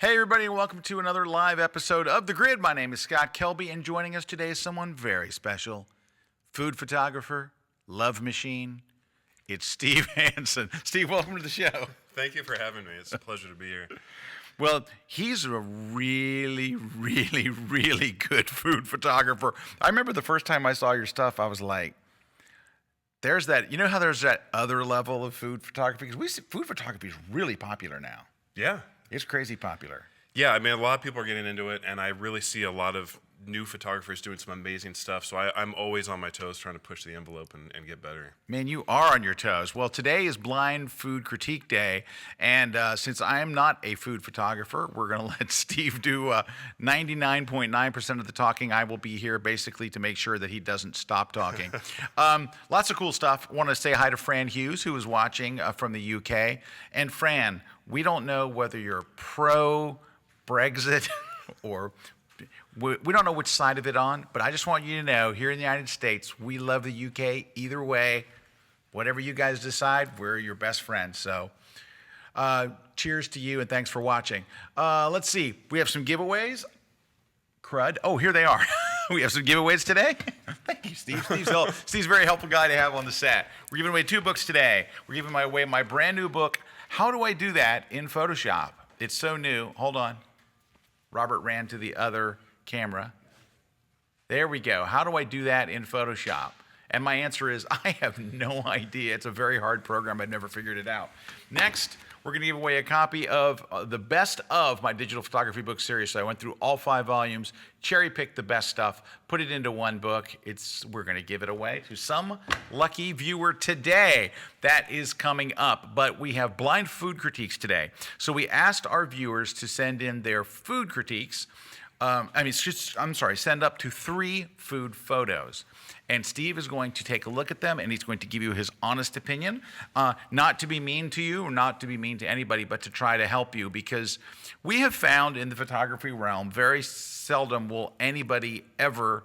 Hey, everybody, and welcome to another live episode of The Grid. My name is Scott Kelby, and joining us today is someone very special. Food photographer, love machine. It's Steve Hansen. Steve, welcome to the show. Thank you for having me. It's a pleasure to be here. Well, he's a really, really, really good food photographer. I remember the first time I saw your stuff, I was like, there's that, you know how there's that other level of food photography? Because food photography is really popular now. Yeah. It's crazy popular. Yeah, I mean, a lot of people are getting into it, and I really see a lot of new photographers doing some amazing stuff. So I'm always on my toes trying to push the envelope and get better. Man, you are on your toes. Well, today is Blind Food Critique Day, and since I am not a food photographer, we're going to let Steve do 99.9% of the talking. I will be here basically to make sure that he doesn't stop talking. Lots of cool stuff. I want to say hi to Fran Hughes, who is watching from the UK. And Fran, we don't know whether you're pro-Brexit or we don't know which side of it on, but I just want you to know, here in the United States, we love the UK. Either way, whatever you guys decide, we're your best friends. So cheers to you, and thanks for watching. Let's see. We have some giveaways. Crud. Oh, here they are. We have some giveaways today. Thank you, Steve. Steve's a very helpful guy to have on the set. We're giving away 2 books today. We're giving away my brand new book, How Do I Do That in Photoshop? It's so new. Hold on. Robert ran to the other camera. There we go. How do I do that in Photoshop? And my answer is, I have no idea. It's a very hard program. I've never figured it out. Next, we're going to give away a copy of the best of my digital photography book series. So I went through all 5 volumes, cherry-picked the best stuff, put it into one book. We're going to give it away to some lucky viewer today. That is coming up. But we have blind food critiques today. So we asked our viewers to send in their food critiques. Send up to 3 food photos. And Steve is going to take a look at them, and he's going to give you his honest opinion, not to be mean to you or not to be mean to anybody, but to try to help you, because we have found in the photography realm, very seldom will anybody ever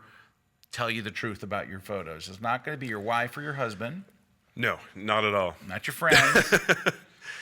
tell you the truth about your photos. It's not going to be your wife or your husband. No, not at all. Not your friends,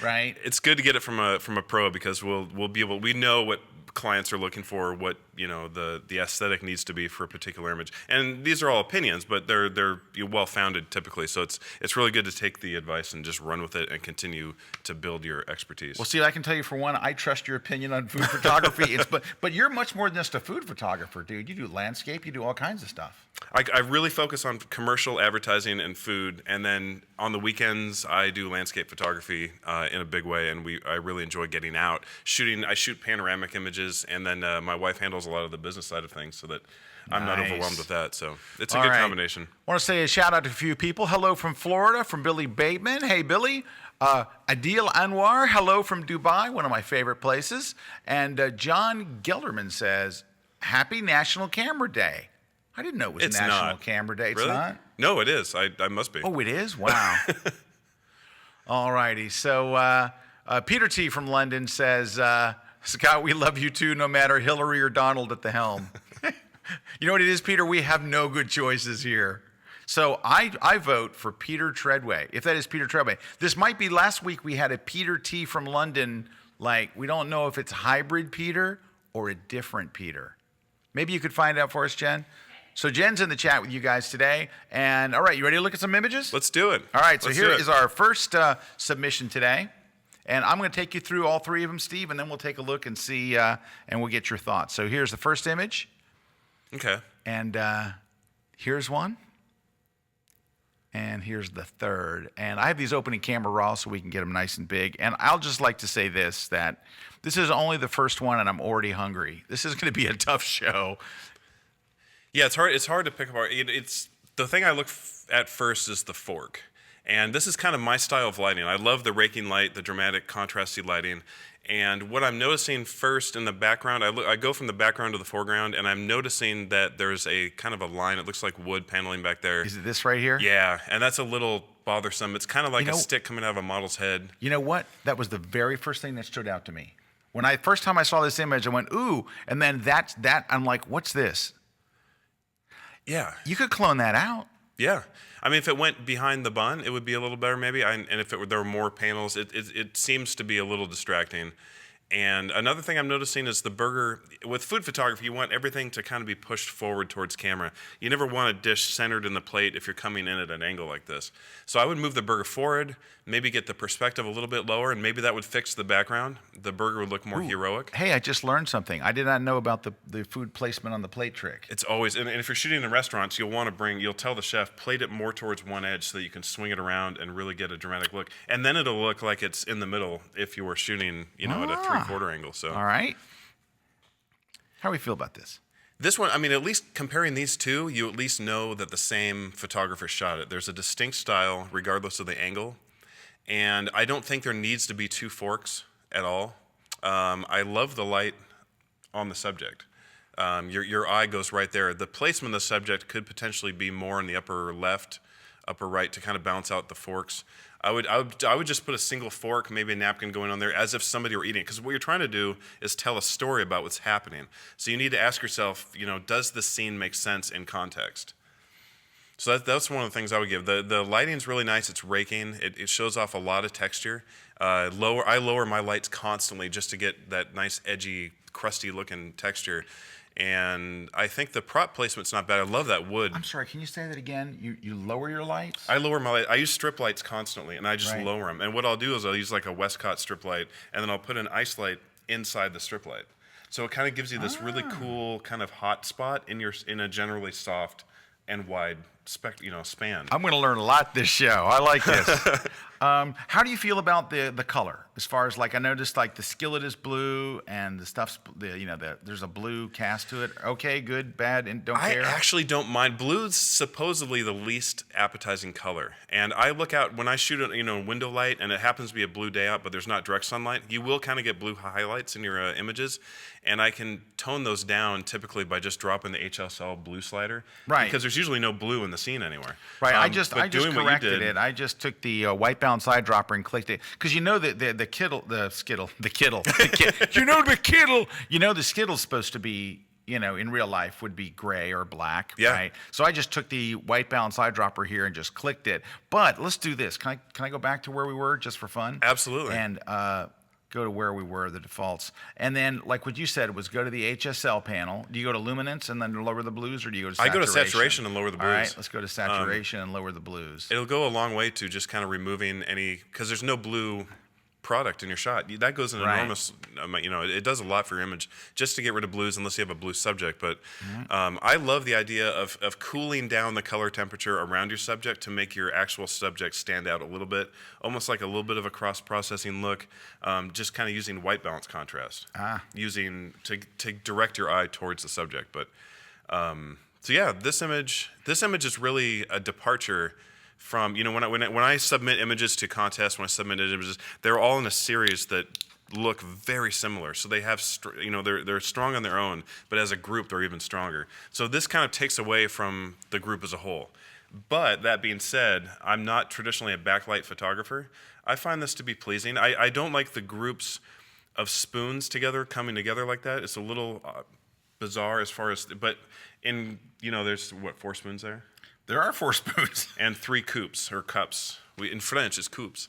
right? It's good to get it from a pro, because we know what clients are looking for, what the aesthetic needs to be for a particular image, and these are all opinions, but they're well founded typically. So it's really good to take the advice and just run with it and continue to build your expertise. Well, see, I can tell you for one, I trust your opinion on food photography. But you're much more than just a food photographer, dude. You do landscape, you do all kinds of stuff. I really focus on commercial advertising and food, and then on the weekends I do landscape photography in a big way, and I really enjoy getting out shooting. I shoot panoramic images, and then my wife handles a lot of the business side of things, so that I'm not overwhelmed with that. So it's a good combination. I want to say a shout out to a few people. Hello from Florida, from Billy Bateman. Hey, Billy. Adil Anwar, hello from Dubai, one of my favorite places. And John Gelderman says, Happy National Camera Day. I didn't know it was National Camera Day. It's really? Not? No, it is. I must be. Oh, it is? Wow. All righty. So Peter T. from London says, Scott, we love you too, no matter Hillary or Donald at the helm. You know what it is, Peter? We have no good choices here. So I vote for Peter Treadway, if that is Peter Treadway. This might be, last week we had a Peter T. from London, we don't know if it's hybrid Peter or a different Peter. Maybe you could find out for us, Jen? So Jen's in the chat with you guys today. And all right, you ready to look at some images? Let's do it. All right, so here is our first submission today. And I'm going to take you through all 3 of them, Steve, and then we'll take a look and see, and we'll get your thoughts. So here's the first image. Okay. And here's one. And here's the third. And I have these opening camera raw so we can get them nice and big. And I'll just like to say this, that this is only the first one, and I'm already hungry. This is going to be a tough show. Yeah, it's hard. It's hard to pick apart. It's the thing I look at first is the fork, and this is kind of my style of lighting. I love the raking light, the dramatic, contrasty lighting. And what I'm noticing first in the background, I go from the background to the foreground, and I'm noticing that there's a kind of a line. It looks like wood paneling back there. Is it this right here? Yeah, and that's a little bothersome. It's kind of like a stick coming out of a model's head. You know what? That was the very first thing that stood out to me. When first time I saw this image, I went, ooh, and then I'm like, what's this? Yeah. You could clone that out. Yeah. I mean, if it went behind the bun, it would be a little better maybe. And if there were more panels, it seems to be a little distracting. And another thing I'm noticing is the burger, with food photography, you want everything to kind of be pushed forward towards camera. You never want a dish centered in the plate if you're coming in at an angle like this. So I would move the burger forward, maybe get the perspective a little bit lower, and maybe that would fix the background. The burger would look more heroic. Hey, I just learned something. I did not know about the food placement on the plate trick. It's always, and if you're shooting in restaurants, you'll tell the chef, plate it more towards one edge so that you can swing it around and really get a dramatic look. And then it'll look like it's in the middle if you were shooting, at a 3/4 angle. So. All right. How do we feel about this? This one, I mean, at least comparing these two, you at least know that the same photographer shot it. There's a distinct style regardless of the angle. And I don't think there needs to be two forks at all. I love the light on the subject. Your eye goes right there. The placement of the subject could potentially be more in the upper left, upper right to kind of balance out the forks. I would just put a single fork, maybe a napkin going on there, as if somebody were eating it. Because what you're trying to do is tell a story about what's happening. So you need to ask yourself, does this scene make sense in context? So that's one of the things I would give. The lighting's really nice. It's raking. It shows off a lot of texture. I lower my lights constantly just to get that nice, edgy, crusty looking texture. And I think the prop placement's not bad. I love that wood. I'm sorry, can you say that again? You lower your lights? I lower my light. I use strip lights constantly, and I just Right. lower them. And what I'll do is I'll use like a Westcott strip light, and then I'll put an ice light inside the strip light. So it kind of gives you this really cool kind of hot spot in a generally soft and wide span. I'm going to learn a lot this show. I like this. How do you feel about the color? As far as I noticed the skillet is blue and the stuff's there's a blue cast to it. Okay, good, bad, and don't care. I actually don't mind. Blue's supposedly the least appetizing color, and I look out when I shoot a window light, and it happens to be a blue day out, but there's not direct sunlight. You will kind of get blue highlights in your images, and I can tone those down typically by just dropping the HSL blue slider, Right. Because there's usually no blue in the scene anywhere. Right, I just but doing what you corrected did- it. I just took the white balance eyedropper and clicked it because the skittle's supposed to be in real life would be gray or black, Yeah. right? So I just took the white balance eyedropper here and just clicked it. But let's do this. Can I go back to where we were just for fun? Absolutely. And go to where we were, the defaults. And then, like what you said, was go to the HSL panel. Do you go to luminance and then lower the blues, or do you go to I saturation? go to saturation and lower the All right, blues. let's go to saturation and lower the blues. It'll go a long way to just kind of removing because there's no blue product in your shot. That goes an Right. enormous amount, it does a lot for your image just to get rid of blues unless you have a blue subject. But Mm-hmm. I love the idea of cooling down the color temperature around your subject to make your actual subject stand out a little bit, almost like a little bit of a cross-processing look, just kind of using white balance contrast, using to direct your eye towards the subject. But so yeah, this image is really a departure from when I submit images to contests, when I submit images, they're all in a series that look very similar. So they have they're strong on their own, but as a group they're even stronger. So this kind of takes away from the group as a whole. But that being said, I'm not traditionally a backlight photographer. I find this to be pleasing. I don't like the groups of spoons coming together like that. It's a little bizarre but there's 4 spoons there? There are 4 spoons. And 3 coupes or cups. In French, it's coupes.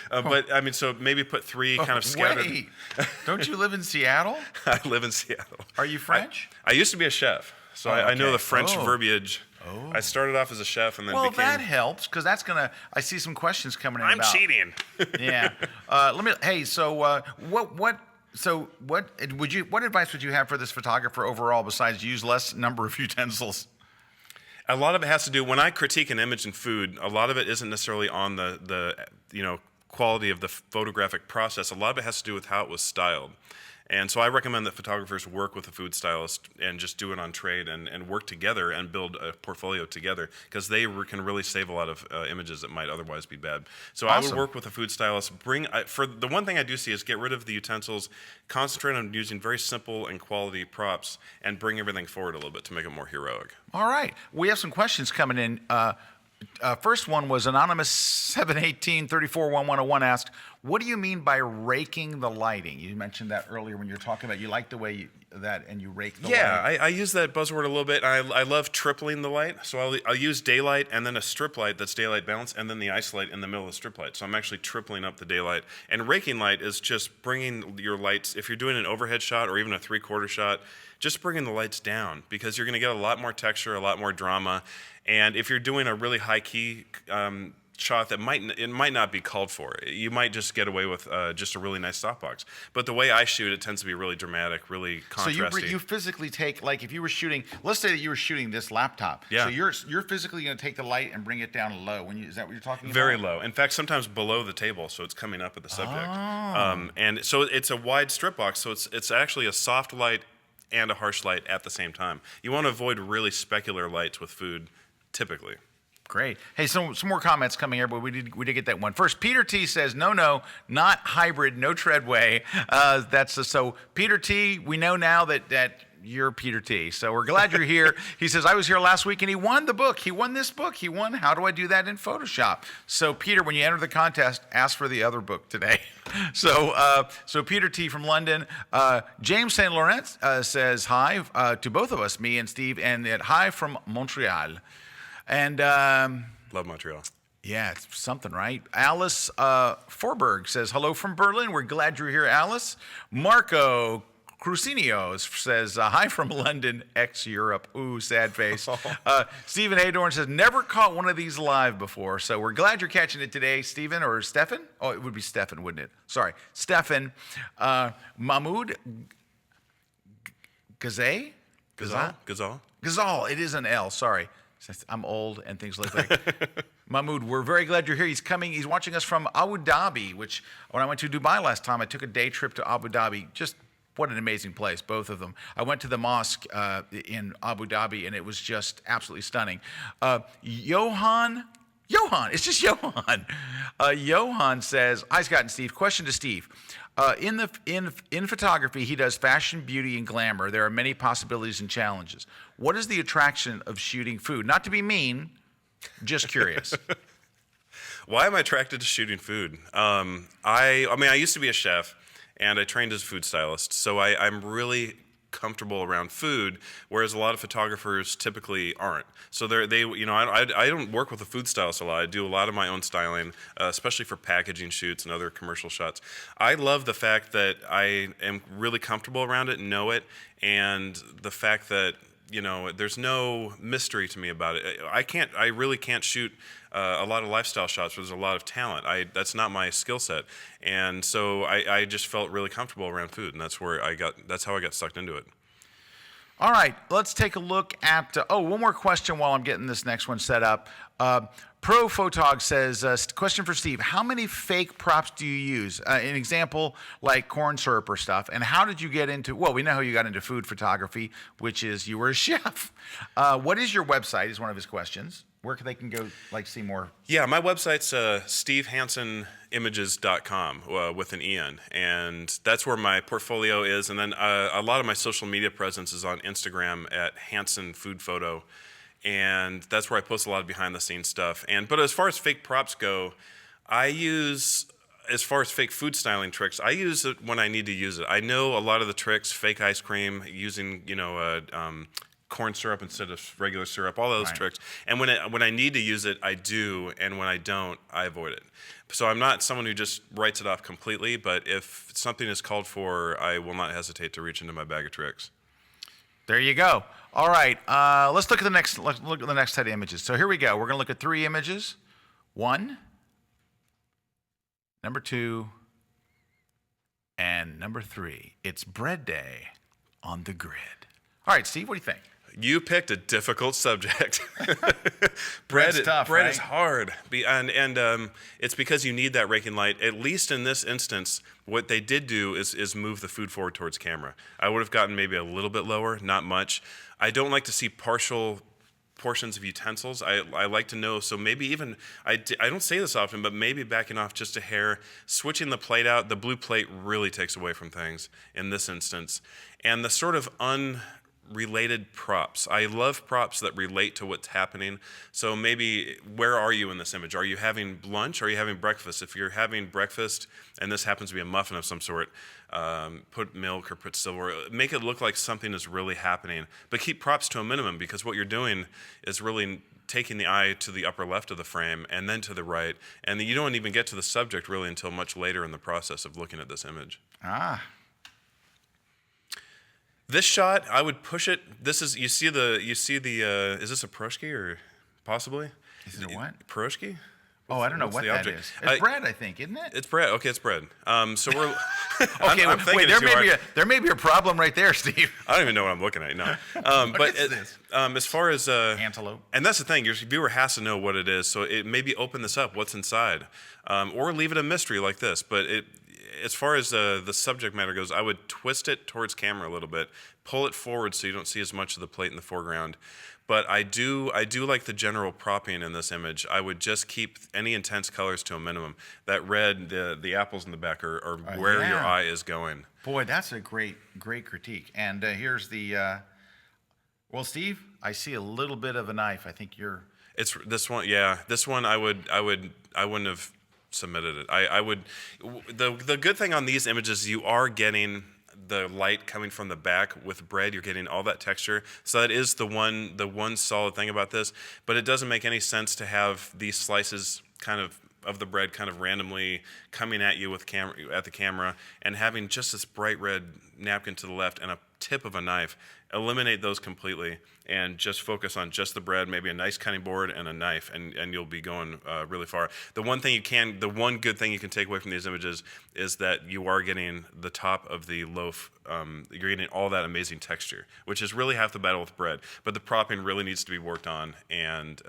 But I mean, so maybe put 3 kind of scattered. Wait, don't you live in Seattle? I live in Seattle. Are you French? I used to be a chef, so I know okay. the French Oh. verbiage. I started off as a chef and then Well, became. that helps because that's gonna. I see some questions coming in. I'm about, cheating. Yeah. Hey, so what? So what advice would you have for this photographer overall besides use less number of utensils? A lot of it has to do when I critique an image in food. A lot of it isn't necessarily on the quality of the photographic process. A lot of it has to do with how it was styled. And so I recommend that photographers work with a food stylist and just do it on trade and work together and build a portfolio together because they can really save a lot of images that might otherwise be bad. So I Awesome. would work with a food stylist. For the one thing I do see is get rid of the utensils, concentrate on using very simple and quality props, and bring everything forward a little bit to make it more heroic. All right, we have some questions coming in. First one was Anonymous 718-341-101 asked, What do you mean by raking the lighting? You mentioned that earlier when you were talking about you like the way you rake the Yeah, light. I use that buzzword a little bit. I love tripling the light. So I'll use daylight and then a strip light that's daylight balanced and then the ice light in the middle of the strip light. So I'm actually tripling up the daylight. And raking light is just bringing your lights, if you're doing an overhead shot or even a 3/4 shot, just bringing the lights down because you're going to get a lot more texture, a lot more drama. And if you're doing a really high key shot that might not be called for. You might just get away with just a really nice softbox. But the way I shoot, it tends to be really dramatic, really contrasty. So you physically take, like if you were shooting, let's say that you were shooting this laptop. Yeah. So you're physically going to take the light and bring it down low. Is that what you're talking about? Very low. In fact, sometimes below the table, so it's coming up at the subject. Oh. And so it's a wide strip box, so it's actually a soft light and a harsh light at the same time. You want to avoid really specular lights with food, typically. Great. Hey, some more comments coming here, but we did get that one. First, Peter T says, no, not hybrid, no treadway. So Peter T, we know now that you're Peter T. So we're glad you're here. He says, I was here last week and he won the book. He won this book. He won How Do I Do That in Photoshop? So Peter, when you enter the contest, ask for the other book today. So Peter T from London. James St. Laurent says hi to both of us, me and Steve, and hi from Montreal. And Love Montreal. yeah, it's something, right? Alice Forberg says, hello from Berlin. We're glad you're here, Alice. Marco Crucinio says, hi from London, ex-Europe. Ooh, sad face. Stephen Adorn says, never caught one of these live before. So we're glad you're catching it today, Stephen, or Stefan. Oh, it would be Stefan, wouldn't it? Sorry, Stefan. Mahmoud Gazay? Ghazal. It is an L, sorry. I'm old and things look like. Mahmoud, we're very glad you're here. He's watching us from Abu Dhabi, which when I went to Dubai last time, I took a day trip to Abu Dhabi. Just what an amazing place, both of them. I went to the mosque in Abu Dhabi, and it was just absolutely stunning. Johan, it's just Johan. Johan says, hi, Scott and Steve. Question to Steve. In photography, he does fashion, beauty, and glamour. There are many possibilities and challenges. What is the attraction of shooting food? Not to be mean, just curious. Why am I attracted to shooting food? I used to be a chef, and I trained as a food stylist, so I'm really comfortable around food, whereas a lot of photographers typically aren't. So I don't work with a food stylist a lot. I do a lot of my own styling, especially for packaging shoots and other commercial shots. I love the fact that I am really comfortable around it and know it, and the fact that there's no mystery to me about it. I really can't shoot a lot of lifestyle shots where there's a lot of talent. That's not my skill set. And so I just felt really comfortable around food, and that's how I got sucked into it. All right, let's take a look at, one more question while I'm getting this next one set up. Pro Photog says, question for Steve, how many fake props do you use? An example like corn syrup or stuff. And how did you get into, we know how you got into food photography, which is you were a chef. What is your website is one of his questions. Where they can go, see more? Yeah, my website's stevehansenimages.com with an E-N, and that's where my portfolio is. And then a lot of my social media presence is on Instagram at Hansen Food Photo, and that's where I post a lot of behind-the-scenes stuff. But as far as fake props go, as far as fake food styling tricks, I use it when I need to use it. I know a lot of the tricks, fake ice cream, using corn syrup instead of regular syrup, all those tricks. And when I need to use it, I do, and when I don't, I avoid it. So I'm not someone who just writes it off completely, but if something is called for, I will not hesitate to reach into my bag of tricks. There you go. All right, let's look at the next set of images. So here we go. We're going to look at 3 images. 1, number 2, and number 3. It's bread day on the grid. All right, Steve, what do you think? You picked a difficult subject. Bread's tough, bread right? is hard, and it's because you need that raking light. At least in this instance, what they did do is move the food forward towards camera. I would have gotten maybe a little bit lower, not much. I don't like to see partial portions of utensils. I like to know, so maybe even, I don't say this often, but maybe backing off just a hair, switching the plate out. The blue plate really takes away from things in this instance. And the sort of related props. I love props that relate to what's happening. So maybe, where are you in this image? Are you having lunch? Or are you having breakfast? If you're having breakfast, and this happens to be a muffin of some sort, put milk or put silver. Make it look like something is really happening. But keep props to a minimum, because what you're doing is really taking the eye to the upper left of the frame and then to the right. And you don't even get to the subject really until much later in the process of looking at this image. Ah. This shot, I would push it. This is, you see the, is this a pierogi or possibly? Is it a what? Pierogi? Oh, I don't know what that is. It's bread, I think, isn't it? It's bread. Okay, it's bread. So we're. Okay, wait. There may be a problem right there, Steve. I don't even know what I'm looking at. No. What is this? As far as Antelope. And that's the thing. Your viewer has to know what it is. So it maybe open this up. What's inside, or leave it a mystery like this. But as far as the subject matter goes, I would twist it towards camera a little bit, pull it forward so you don't see as much of the plate in the foreground. But I do like the general propping in this image. I would just keep any intense colors to a minimum. That red, the apples in the back are where your eye is going. Boy, that's a great critique. And here's the, well, Steve, I see a little bit of a knife. I think you're. It's this one, yeah. This one I wouldn't have submitted it. I would. The good thing on these images, you are getting the light coming from the back with bread. You're getting all that texture. So that is the one solid thing about this. But it doesn't make any sense to have these slices kind of the bread kind of randomly coming at you at the camera, and having just this bright red napkin to the left and a tip of a knife. Eliminate those completely and just focus on just the bread, maybe a nice cutting board and a knife, and you'll be going really far. The one good thing you can take away from these images is that you are getting the top of the loaf. You're getting all that amazing texture, which is really half the battle with bread. But the propping really needs to be worked on, and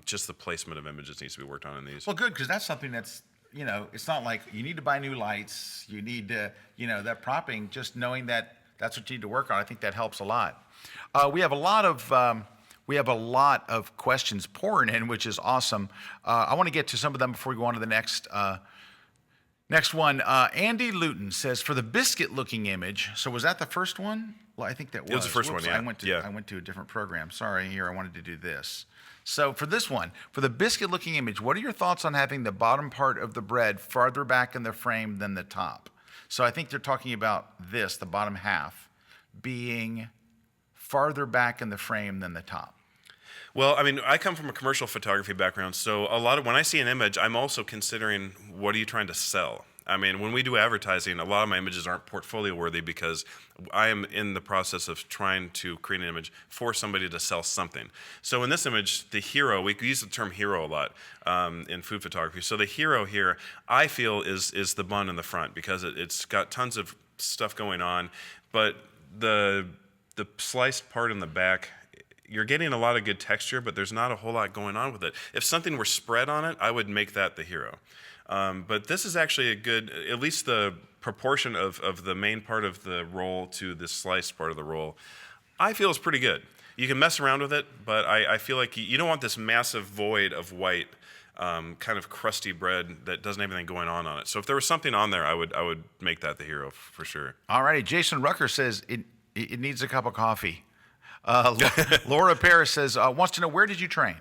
just the placement of images needs to be worked on in these. Well, good, because that's something that's, it's not like you need to buy new lights. You need to, that propping, just knowing that that's what you need to work on. I think that helps a lot. We have a lot of questions pouring in, which is awesome. I want to get to some of them before we go on to the next one. Andy Luton says, for the biscuit-looking image. So was that the first one? Well, I think that was. It was the first one. Yeah. I went to a different program. Sorry. Here, I wanted to do this. So for this one, for the biscuit-looking image, what are your thoughts on having the bottom part of the bread farther back in the frame than the top? So I think they're talking about this, the bottom half, being farther back in the frame than the top. Well, I mean, I come from a commercial photography background, so when I see an image, I'm also considering, what are you trying to sell? I mean, when we do advertising, a lot of my images aren't portfolio worthy, because I am in the process of trying to create an image for somebody to sell something. So in this image, the hero, we use the term hero a lot in food photography. So the hero here, I feel, is the bun in the front, because it's got tons of stuff going on, but the sliced part in the back, you're getting a lot of good texture, but there's not a whole lot going on with it. If something were spread on it, I would make that the hero. But this is actually a good, at least the proportion of the main part of the roll to the sliced part of the roll, I feel is pretty good. You can mess around with it, but I feel like you don't want this massive void of white, kind of crusty bread that doesn't have anything going on it. So if there was something on there, I would make that the hero for sure. All righty. Jason Rucker says it needs a cup of coffee. Laura Paris says, wants to know, where did you train?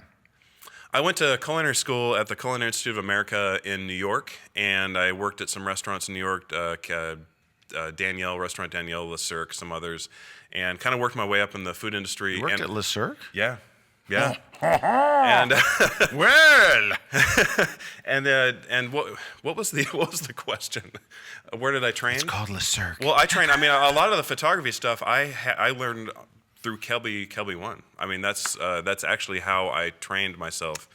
I went to culinary school at the Culinary Institute of America in New York, and I worked at some restaurants in New York, Restaurant Danielle, Le Cirque, some others, and kind of worked my way up in the food industry. You worked at Le Cirque? Yeah. Yeah. And well, and what was the question? Where did I train? It's called Le Cirque. Well, I trained. I mean, a lot of the photography stuff I learned through Kelby One. I mean, that's actually how I trained myself.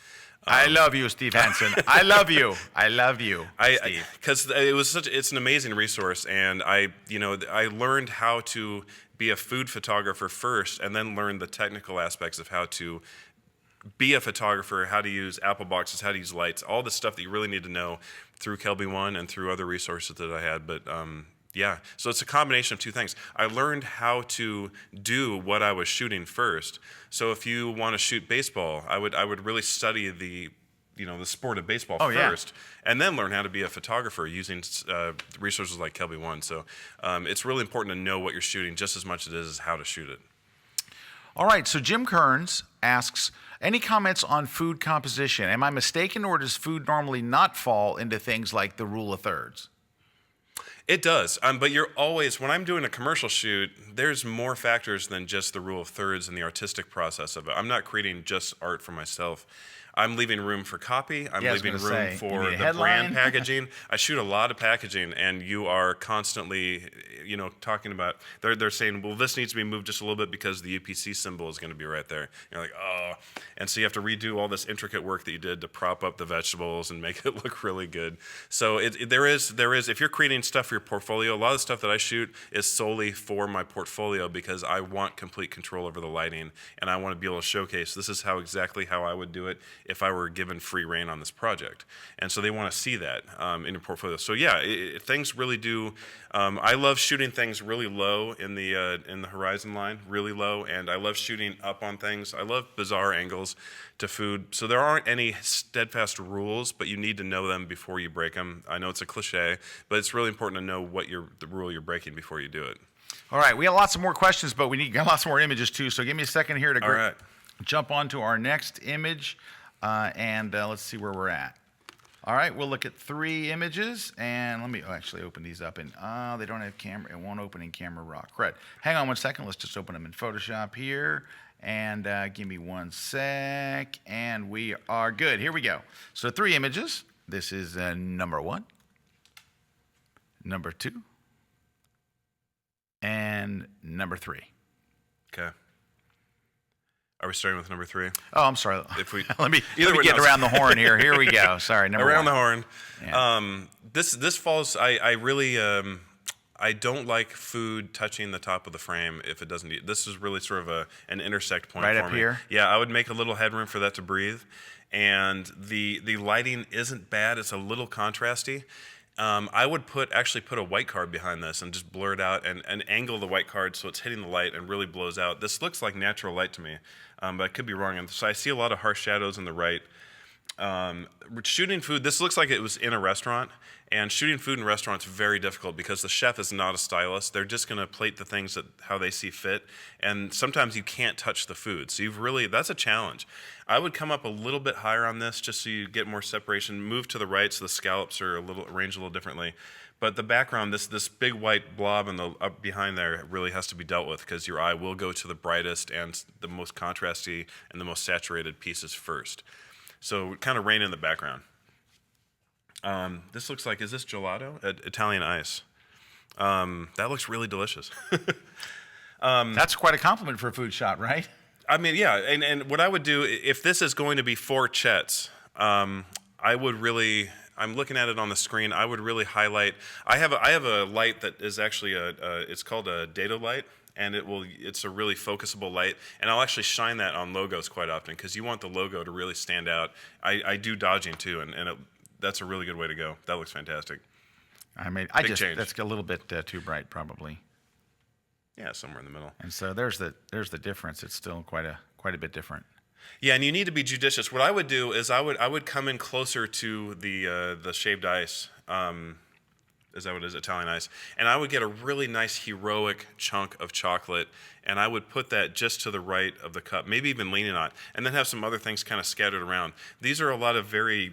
I love you, Steve Hansen. I love you. I love you, Steve. Because it's an amazing resource, and I learned how to be a food photographer first, and then learned the technical aspects of how to be a photographer, how to use Apple boxes, how to use lights, all the stuff that you really need to know through Kelby One and through other resources that I had. But yeah, so it's a combination of two things. I learned how to do what I was shooting first. So if you want to shoot baseball, I would really study the sport of baseball first, and then learn how to be a photographer using resources like Kelby One. So it's really important to know what you're shooting just as much as it is how to shoot it. All right, so Jim Kearns asks, any comments on food composition? Am I mistaken, or does food normally not fall into things like the rule of thirds? It does, but you're always, when I'm doing a commercial shoot, there's more factors than just the rule of thirds and the artistic process of it. I'm not creating just art for myself. I'm leaving room for copy. I'm Yeah, I was leaving gonna room say, you for need a the headline? brand packaging. I shoot a lot of packaging, and you are constantly, talking about. They're saying, well, this needs to be moved just a little bit because the UPC symbol is going to be right there. You're like, oh, and so you have to redo all this intricate work that you did to prop up the vegetables and make it look really good. So there is. If you're creating stuff for your portfolio, a lot of the stuff that I shoot is solely for my portfolio because I want complete control over the lighting, and I want to be able to showcase this is exactly how I would do it if I were given free reign on this project. And so they want to see that in your portfolio. So yeah, things really do. I love shooting things really low in the horizon line, really low, and I love shooting up on things. I love bizarre angles to food. So there aren't any steadfast rules, but you need to know them before you break them. I know it's a cliche, but it's really important to know what the rule you're breaking before you do it. All right, we got lots of more questions, but we got lots more images too. So give me a second here to All right. jump on to our next image, and let's see where we're at. All right, we'll look at 3 images, and let me actually open these up. And they don't have camera; it won't open in Camera Raw. Correct. Hang on one second. Let's just open them in Photoshop here, and give me one sec, and we are good. Here we go. So 3 images. This is number 1, number 2, and number 3. Okay. Are we starting with number 3? Oh, I'm sorry. If we let me either way, get no. around the horn here. Here we go. Sorry, number around 1. the horn. Yeah. This falls. I really I don't like food touching the top of the frame if it doesn't. This is really sort of an intersect point Right for up me. here? Yeah, I would make a little headroom for that to breathe, and the lighting isn't bad. It's a little contrasty. I would actually put a white card behind this and just blur it out and angle the white card so it's hitting the light and really blows out. This looks like natural light to me, but I could be wrong. And so I see a lot of harsh shadows in the right. Shooting food, this looks like it was in a restaurant, and shooting food in restaurants is very difficult because the chef is not a stylist. They're just going to plate the things how they see fit, and sometimes you can't touch the food. So that's a challenge. I would come up a little bit higher on this just so you get more separation. Move to the right so the scallops are arranged a little differently. But the background, this big white blob up behind there really has to be dealt with because your eye will go to the brightest and the most contrasty and the most saturated pieces first. So kind of rain in the background. This looks like, is this gelato? Italian ice. That looks really delicious. That's quite a compliment for a food shot, right? I mean, yeah, and what I would do, if this is going to be 4 chets, I would really, I'm looking at it on the screen, I would really highlight, I have a light that is actually it's called a dado light, and it's a really focusable light, and I'll actually shine that on logos quite often because you want the logo to really stand out. I do dodging too, and that's a really good way to go. That looks fantastic. Change. That's a little bit too bright, probably. Yeah, somewhere in the middle. And so there's the difference. It's still quite a bit different. Yeah, and you need to be judicious. What I would do is I would come in closer to the shaved ice. Is that what it is? Italian ice. And I would get a really nice heroic chunk of chocolate, and I would put that just to the right of the cup, maybe even leaning on it, and then have some other things kind of scattered around. These are a lot of very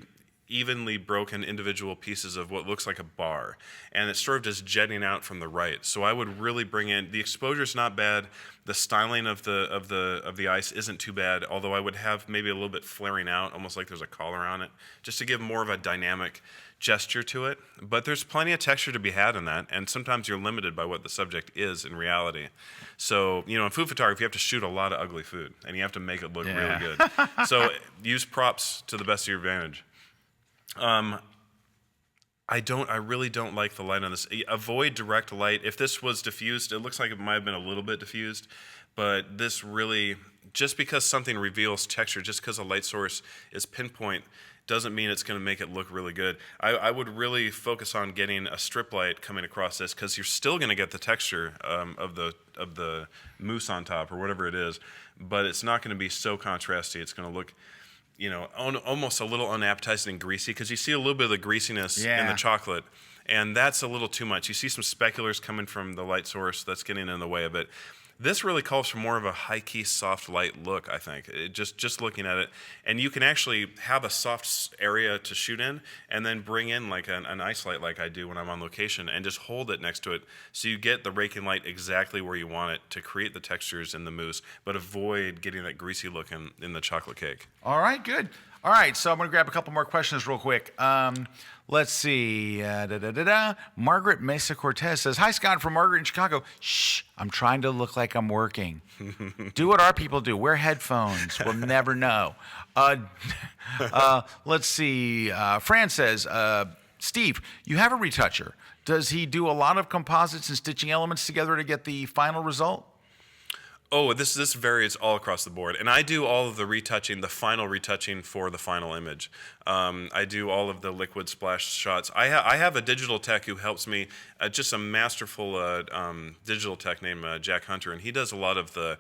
evenly broken individual pieces of what looks like a bar, and it's sort of just jetting out from the right. So I would really bring in, the exposure's not bad, the styling of the ice isn't too bad, although I would have maybe a little bit flaring out, almost like there's a collar on it, just to give more of a dynamic gesture to it. But there's plenty of texture to be had in that, and sometimes you're limited by what the subject is in reality. So, in food photography, you have to shoot a lot of ugly food, and you have to make it look really good. So use props to the best of your advantage. I really don't like the light on this. Avoid direct light. If this was diffused, it looks like it might have been a little bit diffused, but this really, just because something reveals texture, just because a light source is pinpoint, doesn't mean it's going to make it look really good. I would really focus on getting a strip light coming across this because you're still going to get the texture of the mousse on top or whatever it is, but it's not going to be so contrasty. It's going to look, almost a little unappetizing and greasy because you see a little bit of the greasiness in the chocolate, and that's a little too much. You see some speculars coming from the light source that's getting in the way of it. This really calls for more of a high-key, soft light look, I think. Just looking at it. And you can actually have a soft area to shoot in and then bring in like an ice light like I do when I'm on location and just hold it next to it so you get the raking light exactly where you want it to create the textures in the mousse, but avoid getting that greasy look in the chocolate cake. All right, good. All right, so I'm going to grab a couple more questions real quick. Let's see. Margaret Mesa Cortez says, "Hi, Scott, from Margaret in Chicago. Shh, I'm trying to look like I'm working. Do what our people do. Wear headphones. We'll never know." Let's see. Fran says, "Steve, you have a retoucher. Does he do a lot of composites and stitching elements together to get the final result?" Oh, this varies all across the board, and I do all of the retouching, the final retouching for the final image. I do all of the liquid splash shots. I have a digital tech who helps me, just a masterful digital tech named Jack Hunter, and he does a lot of the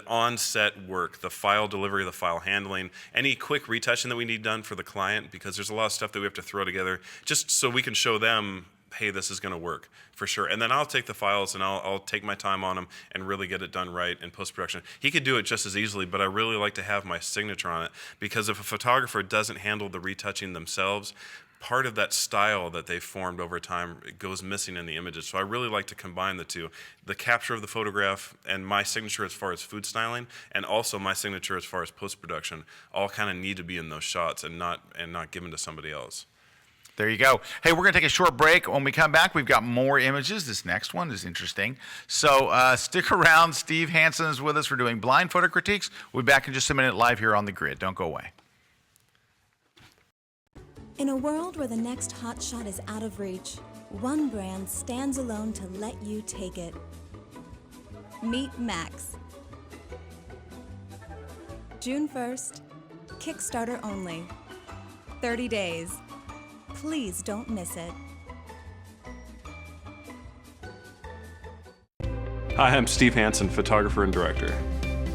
on-set work, the file delivery, the file handling, any quick retouching that we need done for the client, because there's a lot of stuff that we have to throw together just so we can show them, hey, this is going to work for sure. And then I'll take the files and I'll take my time on them and really get it done right in post-production. He could do it just as easily, but I really like to have my signature on it, because if a photographer doesn't handle the retouching themselves, part of that style that they've formed over time goes missing in the images. So I really like to combine the two, the capture of the photograph and my signature as far as food styling, and also my signature as far as post-production, all kind of need to be in those shots and not given to somebody else. There you go. Hey, we're going to take a short break. When we come back, we've got more images. This next one is interesting. So stick around. Steve Hansen is with us. We're doing blind photo critiques. We'll be back in just a minute live here on The Grid. Don't go away. In a world where the next hot shot is out of reach, one brand stands alone to let you take it. Meet Max. June 1st, Kickstarter only. 30 days. Please don't miss it. Hi, I'm Steve Hansen, photographer and director.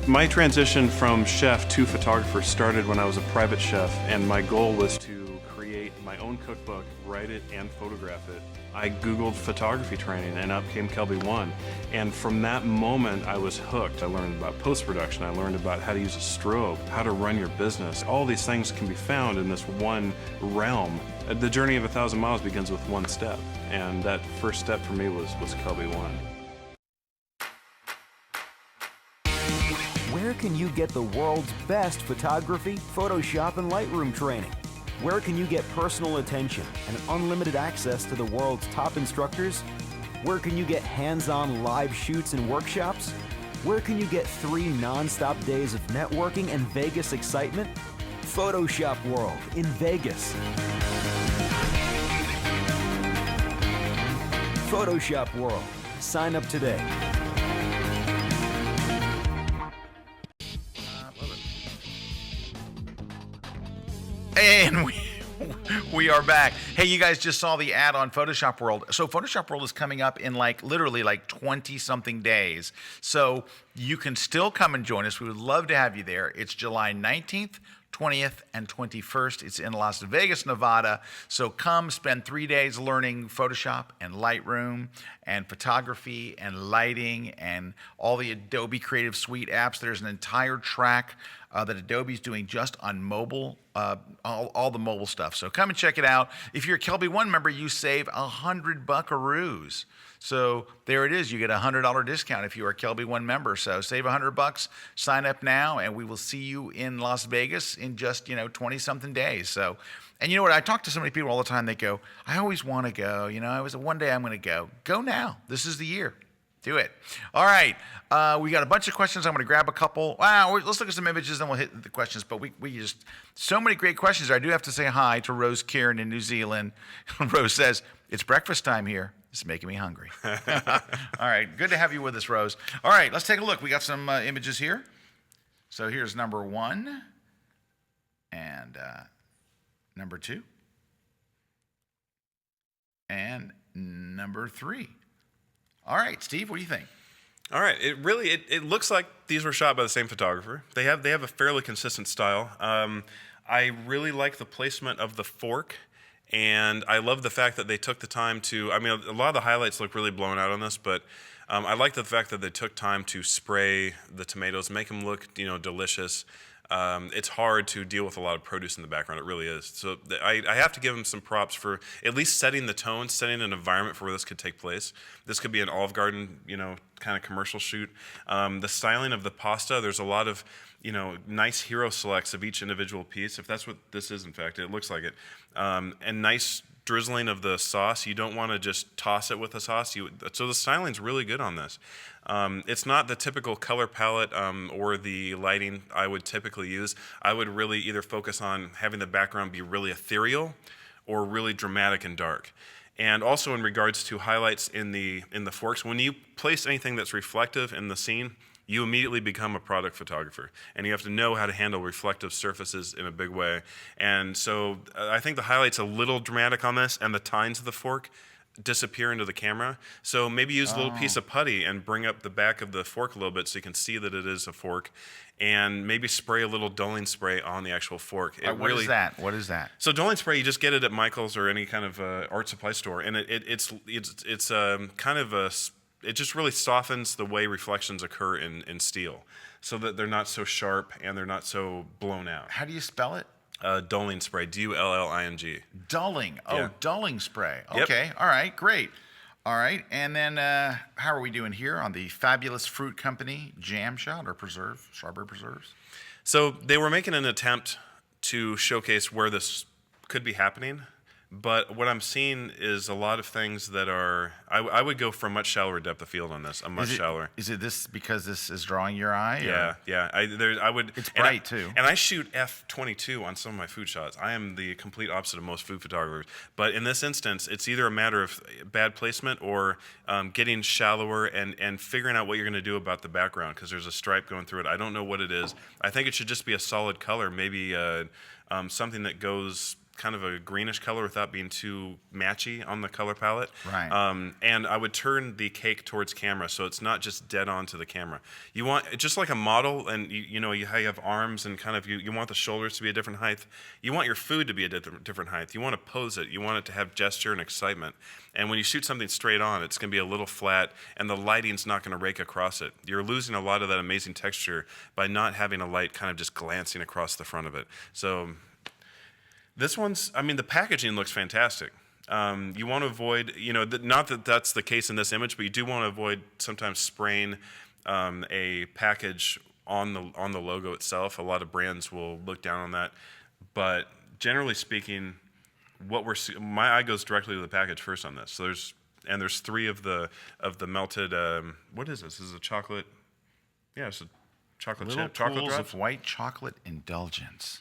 My transition from chef to photographer started when I was a private chef, and my goal was to create my own cookbook, write it, and photograph it. I Googled photography training, and up came Kelby One. And from that moment, I was hooked. I learned about post-production. I learned about how to use a strobe, how to run your business. All these things can be found in this one realm. The journey of 1,000 miles begins with one step, and that first step for me was Kelby One. Where can you get the world's best photography, Photoshop, and Lightroom training? Where can you get personal attention and unlimited access to the world's top instructors? Where can you get hands-on live shoots and workshops? Where can you get 3 non-stop days of networking and Vegas excitement? Photoshop World in Vegas. Photoshop World. Sign up today. And we are back. Hey, you guys just saw the ad on Photoshop World. So Photoshop World is coming up in literally 20-something days. So you can still come and join us. We would love to have you there. It's July 19th, 20th, and 21st. It's in Las Vegas, Nevada. So come spend 3 days learning Photoshop and Lightroom and photography and lighting and all the Adobe Creative Suite apps. There's an entire track that Adobe's doing just on mobile, all the mobile stuff. So come and check it out. If you're a Kelby One member, you save $100 buckaroos. So there it is. You get a $100 discount if you are a Kelby One member. So save $100, sign up now, and we will see you in Las Vegas in just 20-something days. So, and you know what? I talk to so many people all the time. They go, "I always want to go. One day I'm going to go." Go now. This is the year. Do it. All right. We got a bunch of questions. I'm going to grab a couple. Wow. Let's look at some images, then we'll hit the questions. But we just, so many great questions. I do have to say hi to Rose Kieran in New Zealand. Rose says, "It's breakfast time here. It's making me hungry." All right. Good to have you with us, Rose. All right. Let's take a look. We got some images here. So here's number 1 and number 2 and number 3. All right, Steve, what do you think? All right, it looks like these were shot by the same photographer. They have a fairly consistent style. I really like the placement of the fork And I love the fact that they took the time to, I mean, a lot of the highlights look really blown out on this, but I like the fact that they took time to spray the tomatoes, make them look, delicious. It's hard to deal with a lot of produce in the background. It really is. So I have to give them some props for at least setting the tone, setting an environment for where this could take place. This could be an Olive Garden, kind of commercial shoot. The styling of the pasta, there's a lot of, nice hero selects of each individual piece. If that's what this is, in fact, it looks like it. And nice drizzling of the sauce. You don't want to just toss it with the sauce. So the styling's really good on this. It's not the typical color palette or the lighting I would typically use. I would really either focus on having the background be really ethereal or really dramatic and dark. And also in regards to highlights in the forks, when you place anything that's reflective in the scene, you immediately become a product photographer, and you have to know how to handle reflective surfaces in a big way. And so I think the highlight's a little dramatic on this, and the tines of the fork disappear into the camera. So maybe use a little piece of putty and bring up the back of the fork a little bit so you can see that it is a fork, and maybe spray a little dulling spray on the actual fork. What is that? What is that? So dulling spray, you just get it at Michael's or any kind of art supply store, and it's kind of it just really softens the way reflections occur in steel, so that they're not so sharp and they're not so blown out. How do you spell it? Dulling spray, D-U-L-L-I-N-G. Dulling. Oh, Yeah. dulling spray. Yep. Okay. All right. Great. All right. And then how are we doing here on the Fabulous Fruit Company jam shot or preserve, strawberry preserves? So they were making an attempt to showcase where this could be happening, but what I'm seeing is a lot of things that are, I would go for a much shallower depth of field on this, shallower. Is it this because this is drawing your eye? Yeah, yeah. I would. It's and bright, too. And I shoot f/22 on some of my food shots. I am the complete opposite of most food photographers. But in this instance, it's either a matter of bad placement or getting shallower and figuring out what you're going to do about the background, because there's a stripe going through it. I don't know what it is. I think it should just be a solid color, maybe something that goes kind of a greenish color without being too matchy on the color palette. Right. And I would turn the cake towards camera, so it's not just dead on to the camera. You want, just like a model, and you have arms and kind of, you want the shoulders to be a different height. You want your food to be a different height. You want to pose it. You want it to have gesture and excitement. And when you shoot something straight on, it's going to be a little flat, and the lighting's not going to rake across it. You're losing a lot of that amazing texture by not having a light kind of just glancing across the front of it. So this one's, the packaging looks fantastic. You want to avoid, not that that's the case in this image, but you do want to avoid sometimes spraying a package on the logo itself. A lot of brands will look down on that, but generally speaking, my eye goes directly to the package first on this. So there's 3 of the melted. What is this? This is a chocolate. Yeah, it's a chocolate Little chip. Chocolate pools drops. of white chocolate indulgence.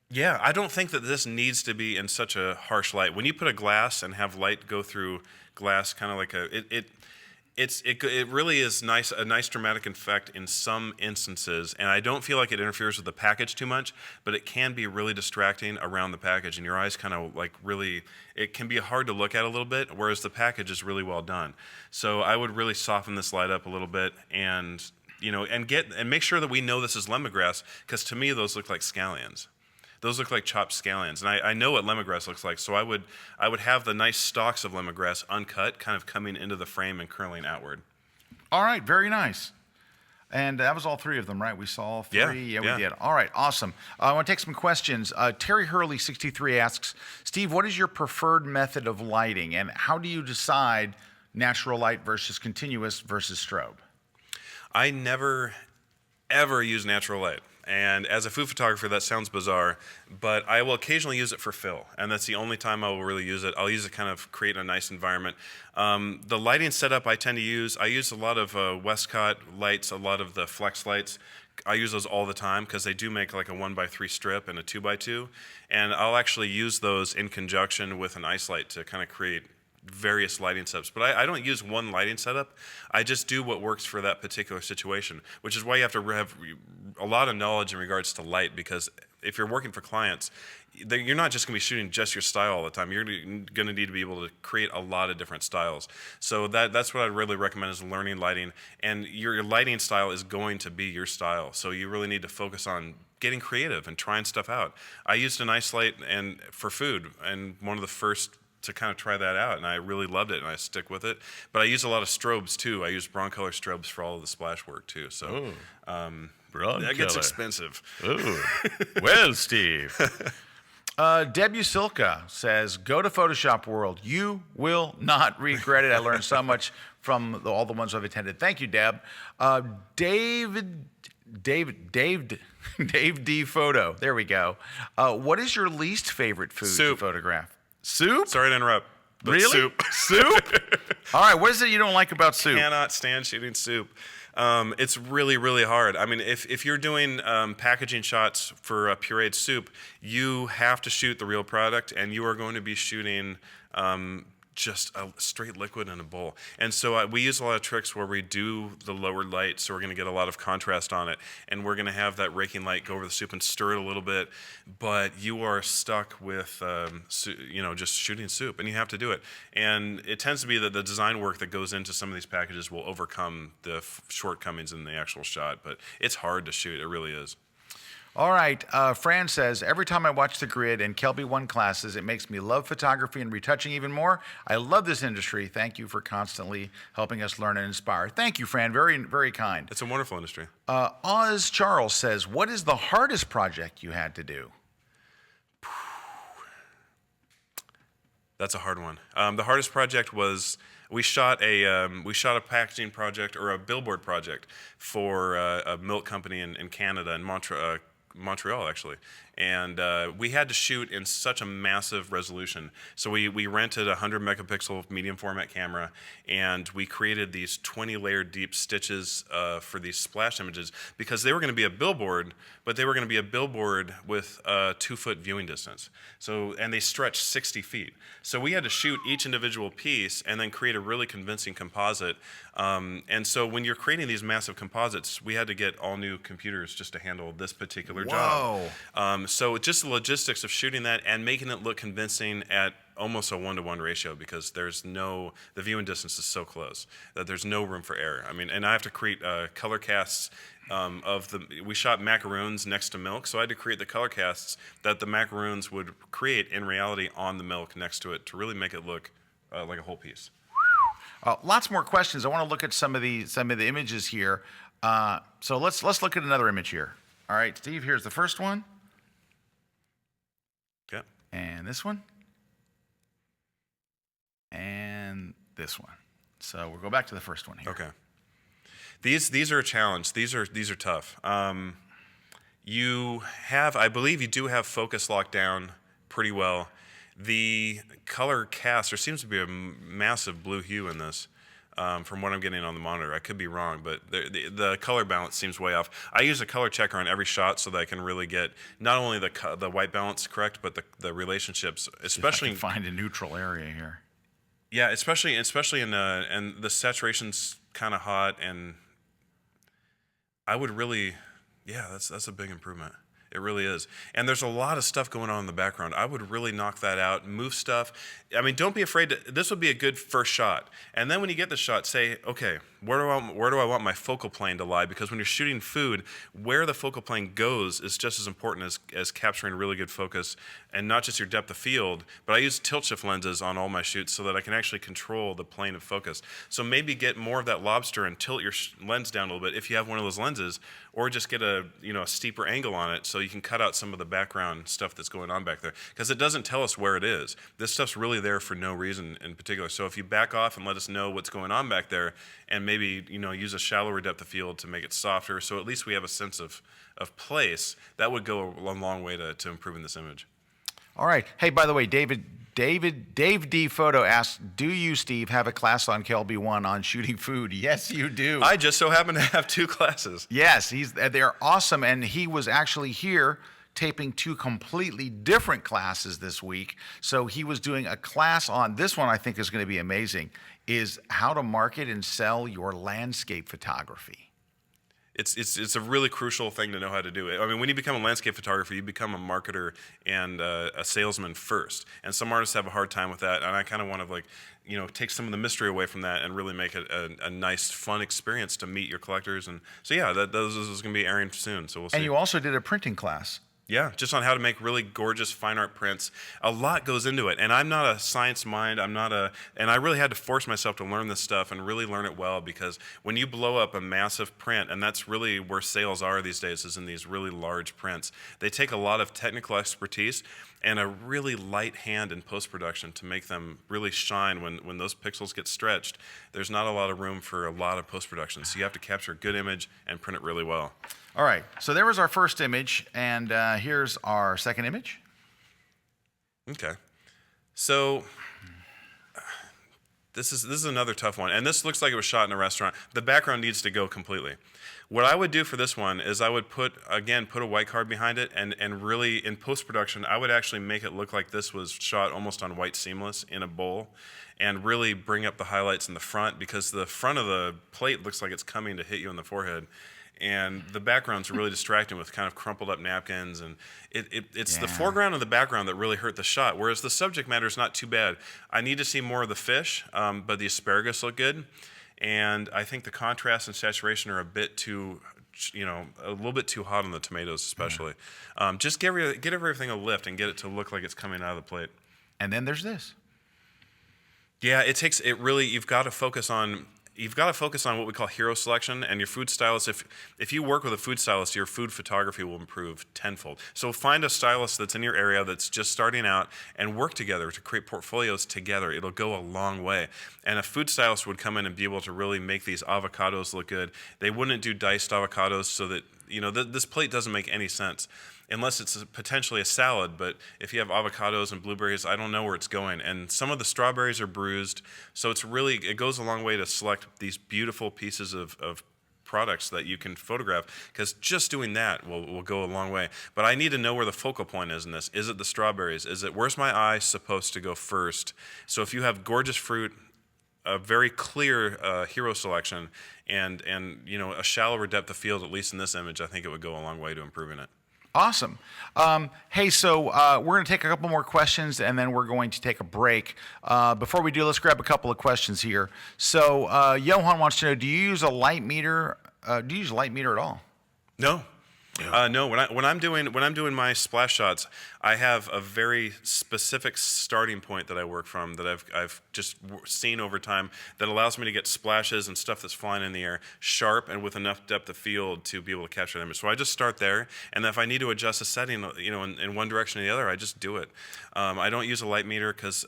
Yeah, I don't think that this needs to be in such a harsh light. When you put a glass and have light go through glass, kind of like it really is a nice dramatic effect in some instances, and I don't feel like it interferes with the package too much, but it can be really distracting around the package, and your eyes kind of like really, it can be hard to look at a little bit, whereas the package is really well done. So I would really soften this light up a little bit, and and make sure that we know this is lemongrass, because to me those look like scallions. Those look like chopped scallions, and I know what lemongrass looks like, so I would have the nice stalks of lemongrass uncut, kind of coming into the frame and curling outward. All right, very nice. And that was all 3 of them, right? We saw all 3? Yeah, we did. All right, awesome. I want to take some questions. Terry Hurley, 63, asks, Steve, what is your preferred method of lighting, and how do you decide natural light versus continuous versus strobe? I never, ever use natural light. And as a food photographer, that sounds bizarre, but I will occasionally use it for fill, and that's the only time I will really use it. I'll use it kind of create a nice environment. The lighting setup I use a lot of Westcott lights, a lot of the flex lights. I use those all the time because they do make like a 1x3 strip and a 2x2, and I'll actually use those in conjunction with an ice light to kind of create various lighting setups. But I don't use one lighting setup. I just do what works for that particular situation, which is why you have to have a lot of knowledge in regards to light, because if you're working for clients, you're not just going to be shooting just your style all the time. You're going to need to be able to create a lot of different styles. So that's what I'd really recommend, is learning lighting. And your lighting style is going to be your style. So you really need to focus on getting creative and trying stuff out. I used an ice light and for food, and one of the first to kind of try that out, and I really loved it, and I stick with it. But I use a lot of strobes too. I use Broncolor strobes for all of the splash work too. So that gets expensive. Ooh. Well, Steve. Deb Usilka says, go to Photoshop World. You will not regret it. I learned so much from all the ones I've attended. Thank you, Deb. Dave D. Photo. There we go. What is your least favorite food to photograph? Soup? Sorry to interrupt. But Really? Soup. Soup? All right. What is it you don't like about soup? Cannot stand shooting soup. It's really, really hard. I mean, if you're doing packaging shots for a pureed soup, you have to shoot the real product, and you are going to be shooting just a straight liquid in a bowl. And so we use a lot of tricks where we do the lower light, so we're going to get a lot of contrast on it, and we're going to have that raking light go over the soup and stir it a little bit, but you are stuck with just shooting soup, and you have to do it. And it tends to be that the design work that goes into some of these packages will overcome the shortcomings in the actual shot, but it's hard to shoot. It really is. All right. Fran says, every time I watch the grid and Kelby 1 classes, it makes me love photography and retouching even more. I love this industry. Thank you for constantly helping us learn and inspire. Thank you, Fran. Very, very kind. It's a wonderful industry. Oz Charles says, what is the hardest project you had to do? That's a hard one. The hardest project was we shot a packaging project or a billboard project for a milk company in Canada, in Montreal actually, and we had to shoot in such a massive resolution. So we rented a 100 megapixel medium format camera, and we created these 20 layer deep stitches for these splash images because they were going to be a billboard, but they were going to be a billboard with a 2-foot viewing distance. So, and they stretched 60 feet. So we had to shoot each individual piece and then create a really convincing composite. And so when you're creating these massive composites, we had to get all new computers just to handle this particular job. So just the logistics of shooting that and making it look convincing at almost a 1-to-1 ratio, because the viewing distance is so close that there's no room for error. I mean, and I have to create color casts we shot macaroons next to milk, so I had to create the color casts that the macaroons would create in reality on the milk next to it to really make it look like a whole piece. Lots more questions. I want to look at some of the images here. So let's look at another image here. All right, Steve, here's the first one. Okay. And this one. And this one. So we'll go back to the first one here. Okay. These are a challenge. These are tough. I believe you do have focus locked down pretty well. The color cast, there seems to be a massive blue hue in this. From what I'm getting on the monitor. I could be wrong, but the color balance seems way off. I use a color checker on every shot so that I can really get not only the white balance correct, but the relationships, especially. If I can find a neutral area here. Yeah, especially in and the saturation's kind of hot, and I would really, that's a big improvement. It really is. And there's a lot of stuff going on in the background. I would really knock that out, move stuff. I mean, don't be afraid this would be a good first shot. And then when you get the shot, say, okay, where do I want my focal plane to lie? Because when you're shooting food, where the focal plane goes is just as important as capturing really good focus, and not just your depth of field, but I use tilt shift lenses on all my shoots so that I can actually control the plane of focus. So maybe get more of that lobster and tilt your lens down a little bit if you have one of those lenses, or just get a steeper angle on it so you can cut out some of the background stuff that's going on back there, because it doesn't tell us where it is. This stuff's really there for no reason in particular. So if you back off and let us know what's going on back there, and maybe use a shallower depth of field to make it softer, so at least we have a sense of place, that would go a long way to improving this image. All right. Hey, by the way, Dave D. Photo asks, do you, Steve, have a class on Kelby 1 on shooting food? Yes, you do. I just so happen to have 2 classes. Yes, they're awesome, and he was actually here taping 2 completely different classes this week. So he was doing a class on, this one I think is going to be amazing, is how to market and sell your landscape photography. it's a really crucial thing to know how to do it. I mean, when you become a landscape photographer, you become a marketer and a salesman first. And some artists have a hard time with that. And I kind of want to take some of the mystery away from that and really make it a nice, fun experience to meet your collectors. And so yeah, those is going to be airing soon. So we'll see. And you also did a printing class. Yeah, just on how to make really gorgeous fine art prints. A lot goes into it, and I'm not a science mind. And I really had to force myself to learn this stuff and really learn it well, because when you blow up a massive print, and that's really where sales are these days, is in these really large prints. They take a lot of technical expertise and a really light hand in post-production to make them really shine. When those pixels get stretched, there's not a lot of room for a lot of post-production. So you have to capture a good image and print it really well. All right, so there was our first image, and here's our second image. Okay, so this is another tough one, and this looks like it was shot in a restaurant. The background needs to go completely. What I would do for this one is I would put a white card behind it, and really in post-production, I would actually make it look like this was shot almost on white seamless in a bowl, and really bring up the highlights in the front, because the front of the plate looks like it's coming to hit you in the forehead. And the background's really distracting with kind of crumpled up napkins, and it's the foreground and the background that really hurt the shot, whereas the subject matter is not too bad. I need to see more of the fish, but the asparagus look good, and I think the contrast and saturation are a bit too, a little bit too hot on the tomatoes especially. Just give everything a lift and get it to look like it's coming out of the plate. And then there's this. Yeah, you've got to focus on what we call hero selection, and your food stylist. If you work with a food stylist, your food photography will improve tenfold. So find a stylist that's in your area that's just starting out, and work together to create portfolios together. It'll go a long way. And a food stylist would come in and be able to really make these avocados look good. They wouldn't do diced avocados, so that this plate doesn't make any sense unless it's potentially a salad. But if you have avocados and blueberries, I don't know where it's going. And some of the strawberries are bruised, so it goes a long way to select these beautiful pieces of products that you can photograph, because just doing that will go a long way. But I need to know where the focal point is in this. Is it the strawberries? Where's my eye supposed to go first? So if you have gorgeous fruit, a very clear hero selection, and a shallower depth of field, at least in this image, I think it would go a long way to improving it. Awesome. Hey, so we're going to take a couple more questions, and then we're going to take a break. Before we do, let's grab a couple of questions here. So Johan wants to know, do you use a light meter? Do you use a light meter at all? No. No, when I'm doing my splash shots, I have a very specific starting point that I work from, that I've just seen over time, that allows me to get splashes and stuff that's flying in the air sharp and with enough depth of field to be able to capture the image. So I just start there, and if I need to adjust a setting, in one direction or the other, I just do it. I don't use a light meter because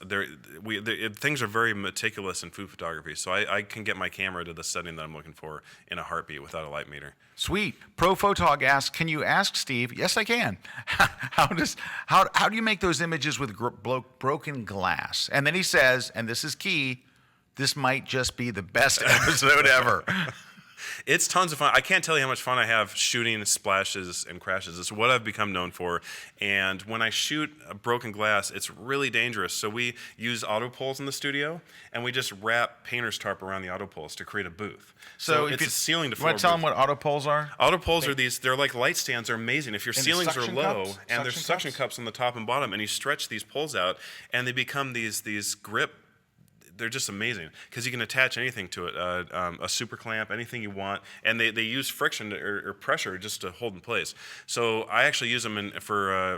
things are very meticulous in food photography. So I can get my camera to the setting that I'm looking for in a heartbeat without a light meter. Sweet. Pro Photog asks, can you ask Steve? Yes, I can. How do you make those images with broken glass? And then he says, and this is key, this might just be the best episode ever. It's tons of fun. I can't tell you how much fun I have shooting splashes and crashes. It's what I've become known for. And when I shoot a broken glass, it's really dangerous. So we use auto poles in the studio, and we just wrap painter's tarp around the auto poles to create a booth. So it's a ceiling to floor. You want to tell them what auto poles are? Auto poles are they're like light stands. They're amazing. If your ceilings are low, and there's suction cups cups on the top and bottom, and you stretch these poles out, and they become these grip. They're just amazing, because you can attach anything to it, a super clamp, anything you want, and they use friction or pressure just to hold in place. So I actually use them for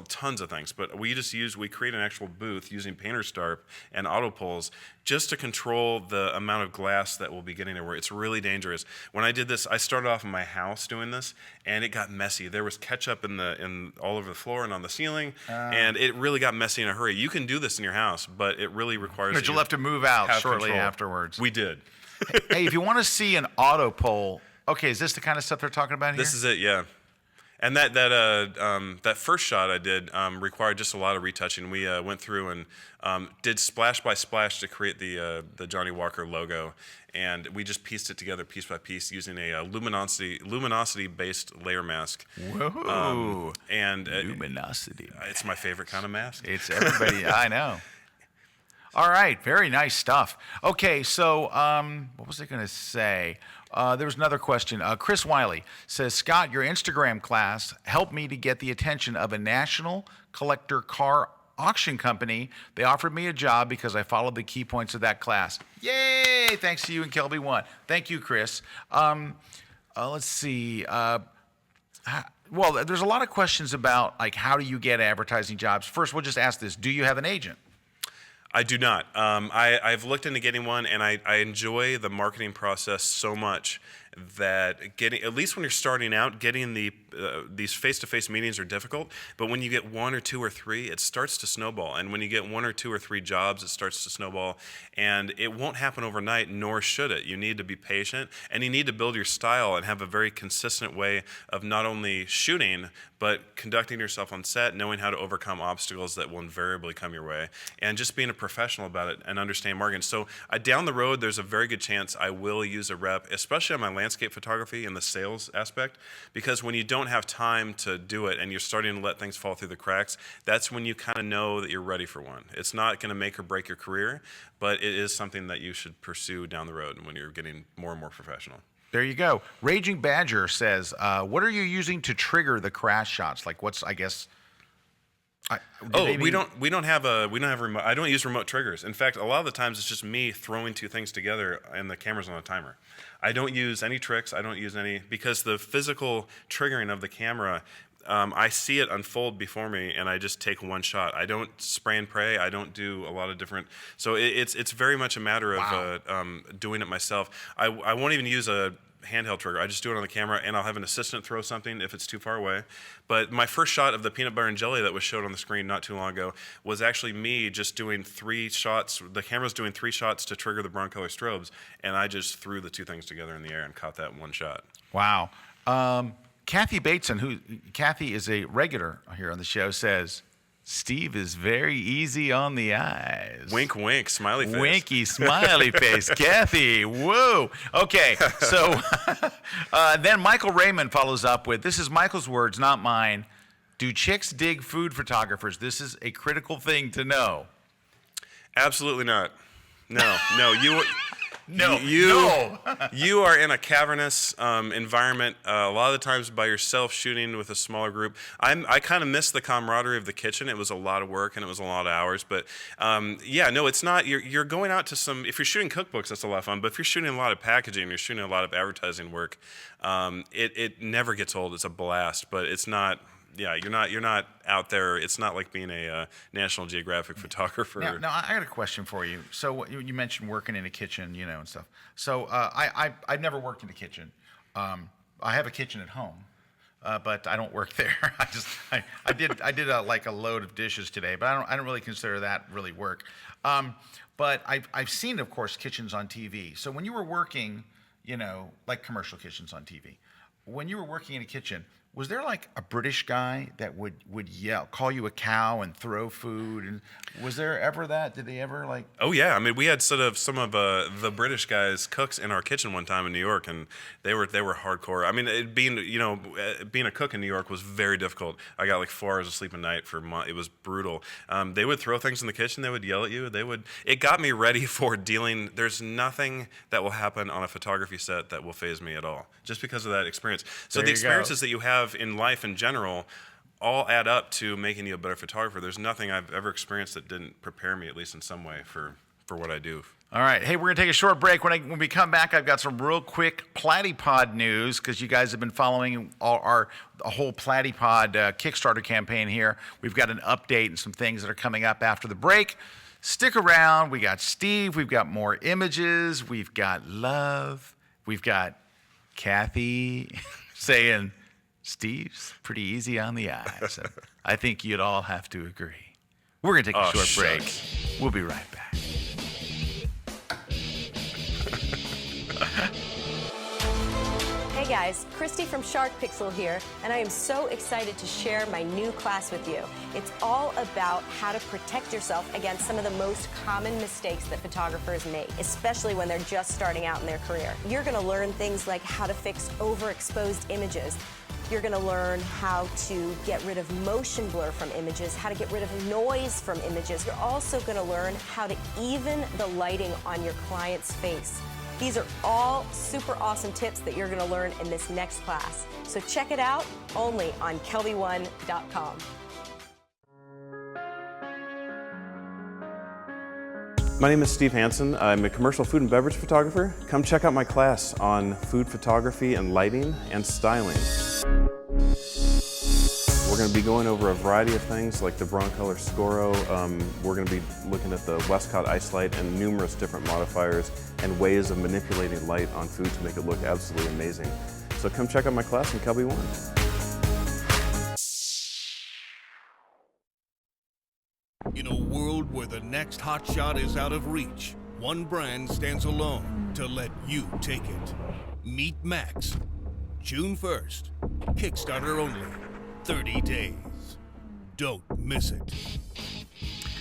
tons of things, but we create an actual booth using painter's tarp and auto poles just to control the amount of glass that will be getting there. It's really dangerous. When I did this, I started off in my house doing this, and it got messy. There was ketchup in all over the floor and on the ceiling, and it really got messy in a hurry. You can do this in your house, but it really requires But you'll have to move out shortly control. afterwards. We did. Hey, if you want to see an auto pole, okay, is this the kind of stuff they're talking about here? This is it, yeah. And that first shot I did required just a lot of retouching. We went through and did splash by splash to create the Johnny Walker logo, and we just pieced it together piece by piece using a luminosity-based layer mask. Whoa! And luminosity. It's my favorite kind of mask. It's everybody. I know. All right, very nice stuff. Okay, so what was I going to say? There was another question. Chris Wiley says, Scott, your Instagram class helped me to get the attention of a national collector car auction company. They offered me a job because I followed the key points of that class. Yay! Thanks to you and Kelby One. Thank you, Chris. Let's see. Well, there's a lot of questions about like how do you get advertising jobs. First, we'll just ask this: do you have an agent? I do not. I've looked into getting one, and I enjoy the marketing process so much that getting, at least when you're starting out, getting these face-to-face meetings are difficult. But when you get one or two or three, it starts to snowball. And when you get one or two or three jobs, it starts to snowball. And it won't happen overnight, nor should it. You need to be patient, and you need to build your style and have a very consistent way of not only shooting, but conducting yourself on set, knowing how to overcome obstacles that will invariably come your way, and just being a professional about it and understand marketing. So down the road, there's a very good chance I will use a rep, especially on my landscape photography and the sales aspect, because when you don't have time to do it and you're starting to let things fall through the cracks, that's when you kind of know that you're ready for one. It's not going to make or break your career, but it is something that you should pursue down the road when you're getting more and more professional. There you go. Raging Badger says, what are you using to trigger the crash shots? Like what's, I guess... we don't have remote. I don't use remote triggers. In fact, a lot of the times it's just me throwing two things together and the camera's on a timer. I don't use any tricks. I don't use any, because the physical triggering of the camera, I see it unfold before me, and I just take one shot. I don't spray and pray. I don't do a lot of different. So it's very much a matter of doing it myself. I won't even use a handheld trigger. I just do it on the camera, and I'll have an assistant throw something if it's too far away. But my first shot of the peanut butter and jelly that was showed on the screen not too long ago was actually me just doing 3 shots. The camera's doing 3 shots to trigger the brown color strobes, and I just threw the two things together in the air and caught that one shot. Wow. Kathy Bateson, Kathy is a regular here on the show, says, Steve is very easy on the eyes. Wink, wink, smiley face. Winky, smiley face. Kathy, whoa. Okay, so then Michael Raymond follows up with, this is Michael's words, not mine. Do chicks dig food photographers? This is a critical thing to know. Absolutely not. No, No, you are in a cavernous environment a lot of the times by yourself, shooting with a smaller group. I kind of miss the camaraderie of the kitchen. It was a lot of work and it was a lot of hours. But it's not. You're going out to some. If you're shooting cookbooks, that's a lot of fun. But if you're shooting a lot of packaging, you're shooting a lot of advertising work. It never gets old. It's a blast. But it's not. Yeah, you're not out there. It's not like being a National Geographic photographer. Now, I got a question for you. So you mentioned working in a kitchen, and stuff. So I've never worked in a kitchen. I have a kitchen at home, but I don't work there. I did a load of dishes today, but I don't really consider that really work. But I've seen, of course, kitchens on TV. So when you were working, like commercial kitchens on TV, when you were working in a kitchen, was there like a British guy that would yell, call you a cow and throw food? And was there ever that? Did they ever like? Oh yeah, I mean we had sort of some of the British guys cooks in our kitchen one time in New York, and they were hardcore. I mean, being a cook in New York was very difficult. I got like 4 hours of sleep a night for months. It was brutal. They would throw things in the kitchen. They would yell at you. It got me ready for dealing. There's nothing that will happen on a photography set that will faze me at all, just because of that experience. So the experiences that you have in life in general all add up to making you a better photographer. There's nothing I've ever experienced that didn't prepare me, at least in some way, for what I do. All right. Hey, we're going to take a short break. When we come back, I've got some real quick Platypod news, because you guys have been following a whole Platypod Kickstarter campaign here. We've got an update and some things that are coming up after the break. Stick around. We got Steve. We've got more images. We've got love. We've got Kathy saying, Steve's pretty easy on the eyes. I think you'd all have to agree. We're going to take a short break. We'll be right back. Hey guys, Christy from Shark Pixel here, and I am so excited to share my new class with you. It's all about how to protect yourself against some of the most common mistakes that photographers make, especially when they're just starting out in their career. You're going to learn things like how to fix overexposed images, You're going to learn how to get rid of motion blur from images, how to get rid of noise from images. You're also going to learn how to even the lighting on your client's face. These are all super awesome tips that you're going to learn in this next class. So check it out only on kelby1.com. My name is Steve Hansen. I'm a commercial food and beverage photographer. Come check out my class on food photography and lighting and styling. We're going to be going over a variety of things like the Broncolor Scoro. We're going to be looking at the Westcott Ice Light and numerous different modifiers and ways of manipulating light on food to make it look absolutely amazing. So come check out my class in Kelby 1. In a world where the next hot shot is out of reach, one brand stands alone to let you take it. Meet Max. June 1st. Kickstarter only. 30 days. Don't miss it.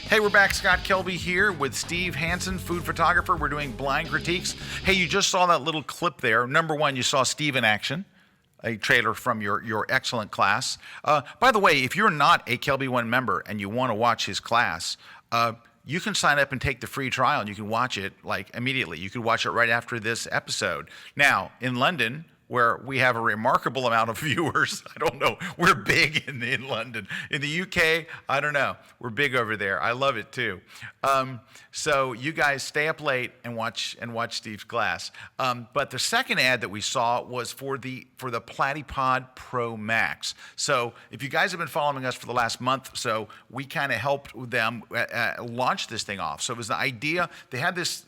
Hey, we're back. Scott Kelby here with Steve Hansen, food photographer. We're doing blind critiques. Hey, you just saw that little clip there. Number one, you saw Steve in action, a trailer from your excellent class. By the way, if you're not a Kelby 1 member and you want to watch his class, you can sign up and take the free trial and you can watch it like immediately. You could watch it right after this episode. Now, in London, where we have a remarkable amount of viewers. I don't know. We're big in London. In the UK, I don't know. We're big over there. I love it too. So you guys stay up late and watch Steve's class. But the second ad that we saw was for the Platypod Pro Max. So if you guys have been following us for the last month or so, we kind of helped them launch this thing off. So it was the idea. They had this.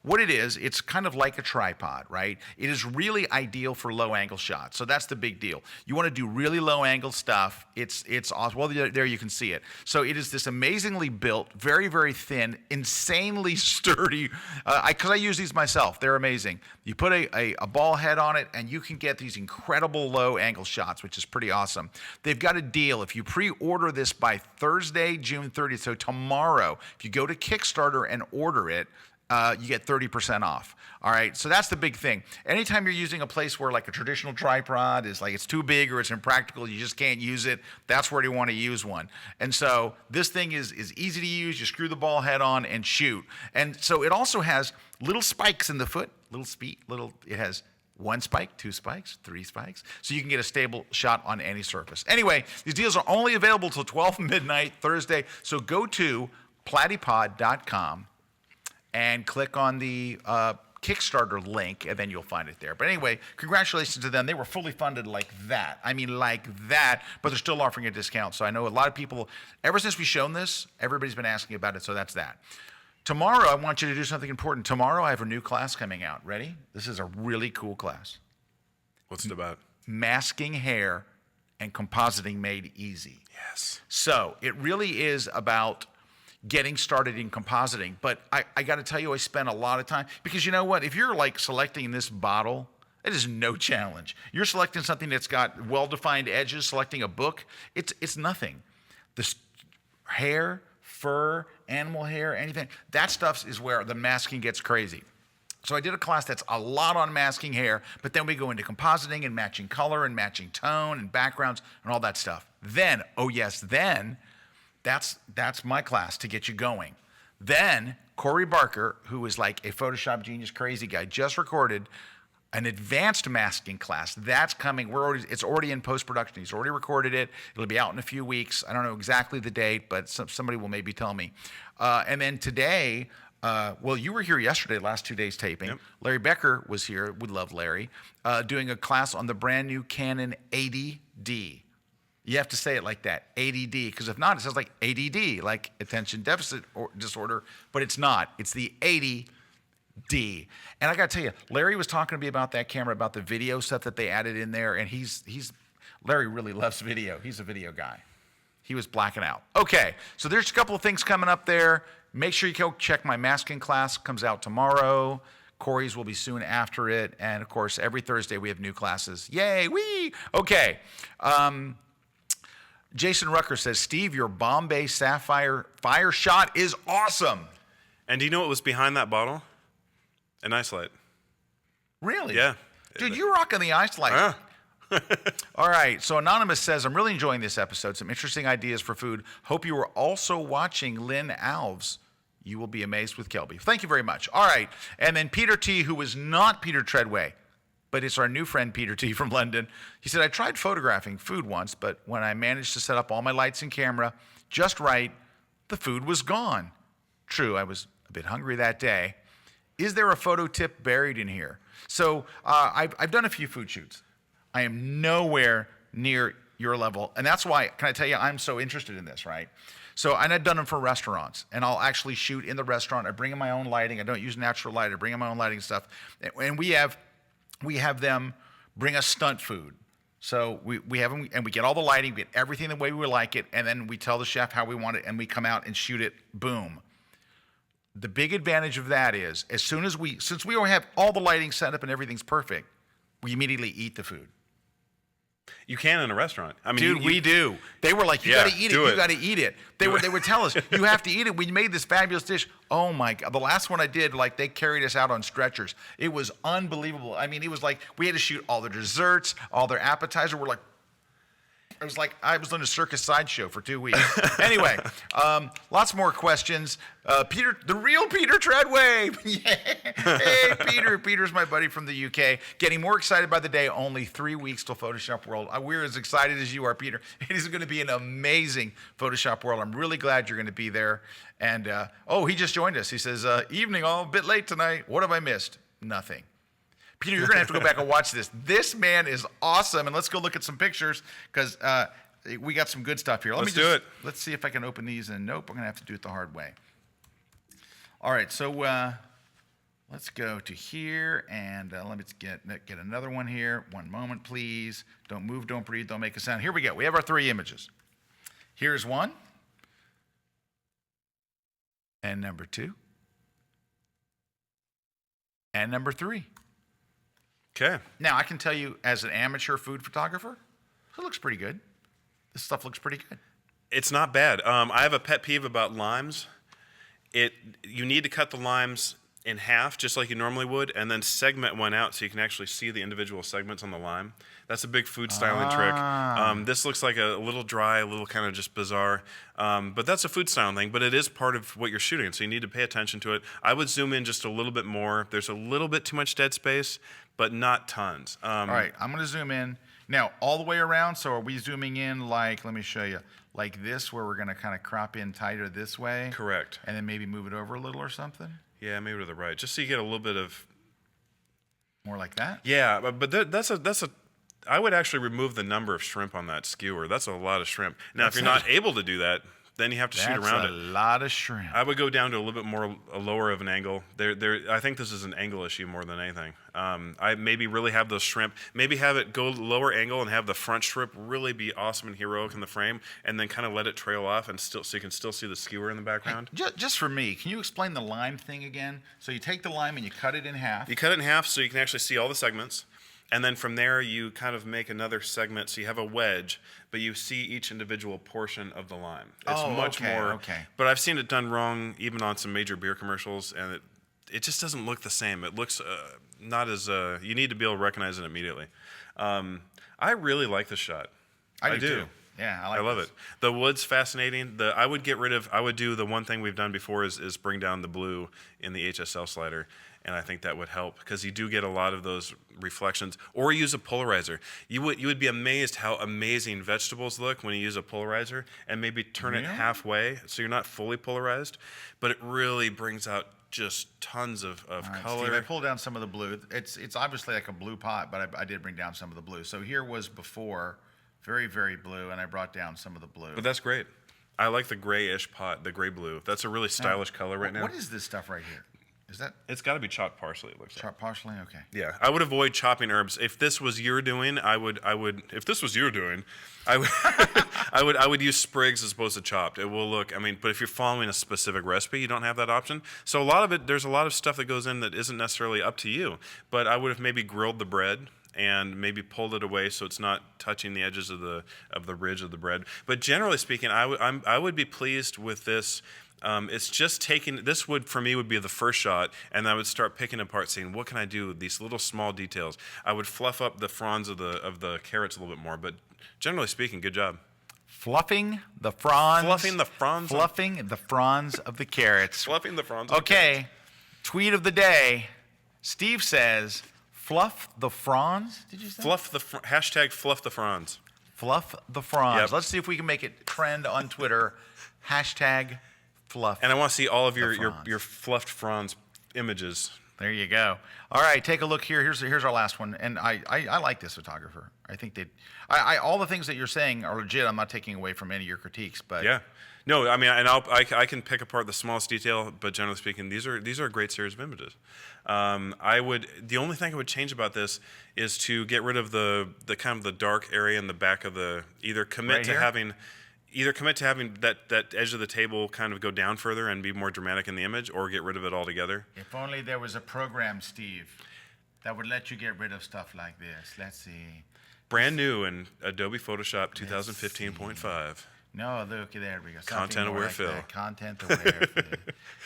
What it is, it's kind of like a tripod, right? It is really ideal for low angle shots. So that's the big deal. You want to do really low angle stuff. It's awesome. Well, there you can see it. So it is this amazingly built, very, very thin, insanely sturdy, because I use these myself. They're amazing. You put a ball head on it and you can get these incredible low angle shots, which is pretty awesome. They've got a deal. If you pre-order this by Thursday, June 30th, so tomorrow, if you go to Kickstarter and order it, you get 30% off. All right, so that's the big thing. Anytime you're using a place where like a traditional tripod is like it's too big or it's impractical, you just can't use it, that's where you want to use one. And so this thing is easy to use. You screw the ball head on and shoot. And so it also has little spikes in the foot, it has 1 spike, 2 spikes, 3 spikes, so you can get a stable shot on any surface. Anyway, these deals are only available till 12 midnight Thursday, so go to platypod.com and click on the Kickstarter link, and then you'll find it there. But anyway, congratulations to them. They were fully funded like that. I mean, like that, but they're still offering a discount. So I know a lot of people, ever since we've shown this, everybody's been asking about it, so that's that. Tomorrow, I want you to do something important. Tomorrow, I have a new class coming out. Ready? This is a really cool class. What's it about? Masking hair and compositing made easy. Yes. So it really is about getting started in compositing. But I got to tell you, I spent a lot of time, because you know what? If you're like selecting this bottle, it is no challenge. You're selecting something that's got well-defined edges, selecting a book, it's nothing. The hair, fur, animal hair, anything, that stuff is where the masking gets crazy. So I did a class that's a lot on masking hair, but then we go into compositing and matching color and matching tone and backgrounds and all that stuff. Then, oh yes, then, that's my class to get you going. Then Corey Barker, who is like a Photoshop genius crazy guy, just recorded an advanced masking class. That's coming. It's already in post-production. He's already recorded it. It'll be out in a few weeks. I don't know exactly the date, but somebody will maybe tell me. And then today, well, you were here yesterday, last 2 days taping. Yep. Larry Becker was here. We love Larry. Doing a class on the brand new Canon 80D. You have to say it like that, ADD, because if not, it sounds like ADD, like attention deficit disorder, but it's not. It's the 80D. And I got to tell you, Larry was talking to me about that camera, about the video stuff that they added in there, and Larry really loves video. He's a video guy. He was blacking out. Okay, so there's a couple of things coming up there. Make sure you go check my masking class. Comes out tomorrow. Corey's will be soon after it. And, of course, every Thursday we have new classes. Yay, wee! Okay. Jason Rucker says, Steve, your Bombay Sapphire fire shot is awesome. And do you know what was behind that bottle? An ice light. Really? Yeah. Dude, you're rocking the ice light. All right. So Anonymous says, I'm really enjoying this episode. Some interesting ideas for food. Hope you are also watching Lynn Alves. You will be amazed with Kelby. Thank you very much. All right. And then Peter T., who is not Peter Treadway, but it's our new friend Peter T. from London. He said, I tried photographing food once, but when I managed to set up all my lights and camera just right, the food was gone. True, I was a bit hungry that day. Is there a photo tip buried in here? So I've done a few food shoots. I am nowhere near your level. And that's why, can I tell you, I'm so interested in this, right? So, and I've done them for restaurants, and I'll actually shoot in the restaurant. I bring in my own lighting. I don't use natural light. I bring in my own lighting stuff. And we have them bring us stunt food. So we have them, and we get all the lighting, we get everything the way we like it, and then we tell the chef how we want it, and we come out and shoot it, boom. The big advantage of that is, since we already have all the lighting set up and everything's perfect, we immediately eat the food. You can in a restaurant. I mean, Dude, we do. They were like, you got to eat it. do it. You got to eat it. They would tell us, you have to eat it. We made this fabulous dish. Oh my God. The last one I did, like they carried us out on stretchers. It was unbelievable. I mean, it was like we had to shoot all the desserts, all their appetizer. We're like, I was on a circus sideshow for 2 weeks. Anyway, lots more questions. Peter, the real Peter Treadway. Yeah. Hey, Peter. Peter's my buddy from the UK. Getting more excited by the day. Only 3 weeks till Photoshop World. We're as excited as you are, Peter. It is going to be an amazing Photoshop World. I'm really glad you're going to be there. And, he just joined us. He says, evening, all a bit late tonight. What have I missed? Nothing. Peter, you're going to have to go back and watch this. This man is awesome. And let's go look at some pictures because we got some good stuff here. Let's do it. Let's see if I can open these. And nope, I'm going to have to do it the hard way. All right, so let's go to here. And let me get another one here. One moment, please. Don't move, don't breathe, don't make a sound. Here we go. We have our 3 images. Here's one. And number 2. And number 3. Okay. Now, I can tell you as an amateur food photographer, it looks pretty good. This stuff looks pretty good. It's not bad. I have a pet peeve about limes. You need to cut the limes in half, just like you normally would, and then segment one out so you can actually see the individual segments on the lime. That's a big food styling trick. This looks like a little dry, a little kind of just bizarre, but that's a food styling thing, but it is part of what you're shooting, so you need to pay attention to it. I would zoom in just a little bit more. There's a little bit too much dead space, but not tons. All right, I'm going to zoom in. Now, all the way around, so are we zooming in like, let me show you, like this, where we're going to kind of crop in tighter this way? Correct. And then maybe move it over a little or something? Yeah, maybe to the right, just so you get a little bit of... More like that? Yeah, but that's a. I would actually remove the number of shrimp on that skewer. That's a lot of shrimp. Now, if you're not able to do that, then you have to shoot around it. That's a lot of shrimp. I would go down to a little bit more, a lower of an angle. I think this is an angle issue more than anything. I maybe really have those shrimp, maybe have it go lower angle and have the front shrimp really be awesome and heroic in the frame, and then kind of let it trail off and so you can still see the skewer in the background. Hey, just for me, can you explain the lime thing again? So you take the lime and you cut it in half. You cut it in half so you can actually see all the segments. And then from there, you kind of make another segment, so you have a wedge, but you see each individual portion of the lime. It's much more. Okay. But I've seen it done wrong, even on some major beer commercials, and it just doesn't look the same. It looks not as. You need to be able to recognize it immediately. I really like this shot. I do too. Yeah, I love this. it. The wood's fascinating. I would do the one thing we've done before is bring down the blue in the HSL slider. And I think that would help because you do get a lot of those reflections. Or use a polarizer. You would be amazed how amazing vegetables look when you use a polarizer and maybe turn it halfway so you're not fully polarized. But it really brings out just tons of color. Steve, I pulled down some of the blue. It's obviously like a blue pot, but I did bring down some of the blue. So here was before, very, very blue, and I brought down some of the blue. But that's great. I like the grayish pot, the gray blue. That's a really stylish color right now. What is this stuff right here? Is that It's got to be chopped parsley. It looks like. chopped parsley? Okay. Yeah, I would avoid chopping herbs. If this was your doing, I would. If this was your doing, I would. I would use sprigs as opposed to chopped. It will look. I mean, but if you're following a specific recipe, you don't have that option. So a lot of it, there's a lot of stuff that goes in that isn't necessarily up to you. But I would have maybe grilled the bread and maybe pulled it away so it's not touching the edges of the ridge of the bread. But generally speaking, I would be pleased with this. It's just taking, this would, for me, would be the first shot, and I would start picking apart, saying, what can I do with these little small details? I would fluff up the fronds of the carrots a little bit more, but generally speaking, good job. Fluffing the fronds. Fluffing the fronds. Fluffing the fronds of the carrots. Fluffing the fronds of the Okay, carrots. tweet of the day. Steve says, fluff the fronds, did you say? Hashtag fluff the fronds. Fluff the fronds. Yep. Let's see if we can make it trend on Twitter. Hashtag fluff. And I want to see all of your fronds. fluffed fronds images. There you go. All right, take a look here. Here's our last one, and I like this photographer. I think that all the things that you're saying are legit. I'm not taking away from any of your critiques, but Yeah. No, I mean, and I can pick apart the smallest detail, but generally speaking, these are a great series of images. The only thing I would change about this is to get rid of the kind of the dark area in the back of the, either commit Right to here? having that edge of the table kind of go down further and be more dramatic in the image, or get rid of it altogether. if only there was a program, Steve, that would let you get rid of stuff like this. Let's see. Brand new in Adobe Photoshop 2015.5. No, look, there we go. Something Content more aware like fill. that. Content aware fill.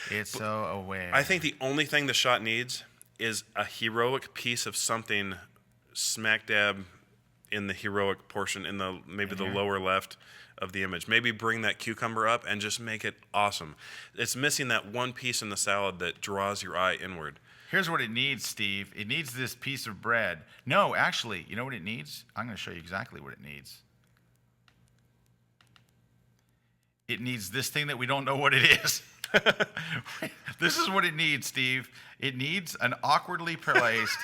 It's so aware. I think the only thing the shot needs is a heroic piece of something smack dab in the heroic portion, in the maybe the lower left of the image. Maybe bring that cucumber up and just make it awesome. It's missing that one piece in the salad that draws your eye inward. Here's what it needs, Steve. It needs this piece of bread. No, actually, you know what it needs? I'm going to show you exactly what it needs. It needs this thing that we don't know what it is. This is what it needs, Steve. It needs an awkwardly placed.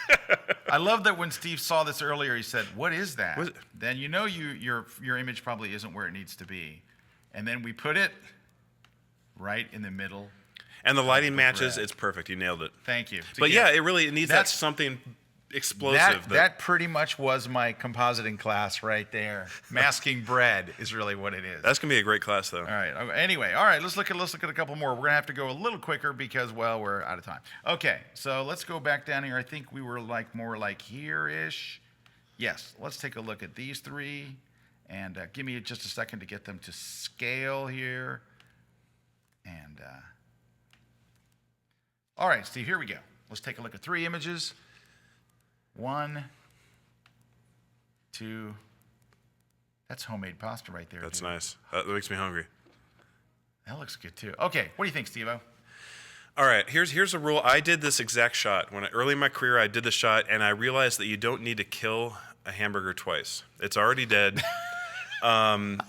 I love that when Steve saw this earlier, he said, "What is that?" What is it? Then you know your image probably isn't where it needs to be. And then we put it right in the middle. And the lighting matches, bread. it's perfect. You nailed it. Thank you. But yeah, it needs that That's- something explosive. That pretty much was my compositing class right there. Masking bread is really what it is. That's gonna be a great class, though. All right. Anyway, all right. Let's look at a couple more. We're gonna have to go a little quicker because, well, we're out of time. Okay. So let's go back down here. I think we were more like here-ish. Yes. Let's take a look at these three, and give me just a second to get them to scale here. And all right, Steve. Here we go. Let's take a look at three images. 1, 2. That's homemade pasta right there. That's dude. nice. That makes me hungry. That looks good too. Okay, what do you think, Steve-O? All right, here's a rule. I did this exact shot. Early in my career, I did the shot, and I realized that you don't need to kill a hamburger twice. It's already dead. And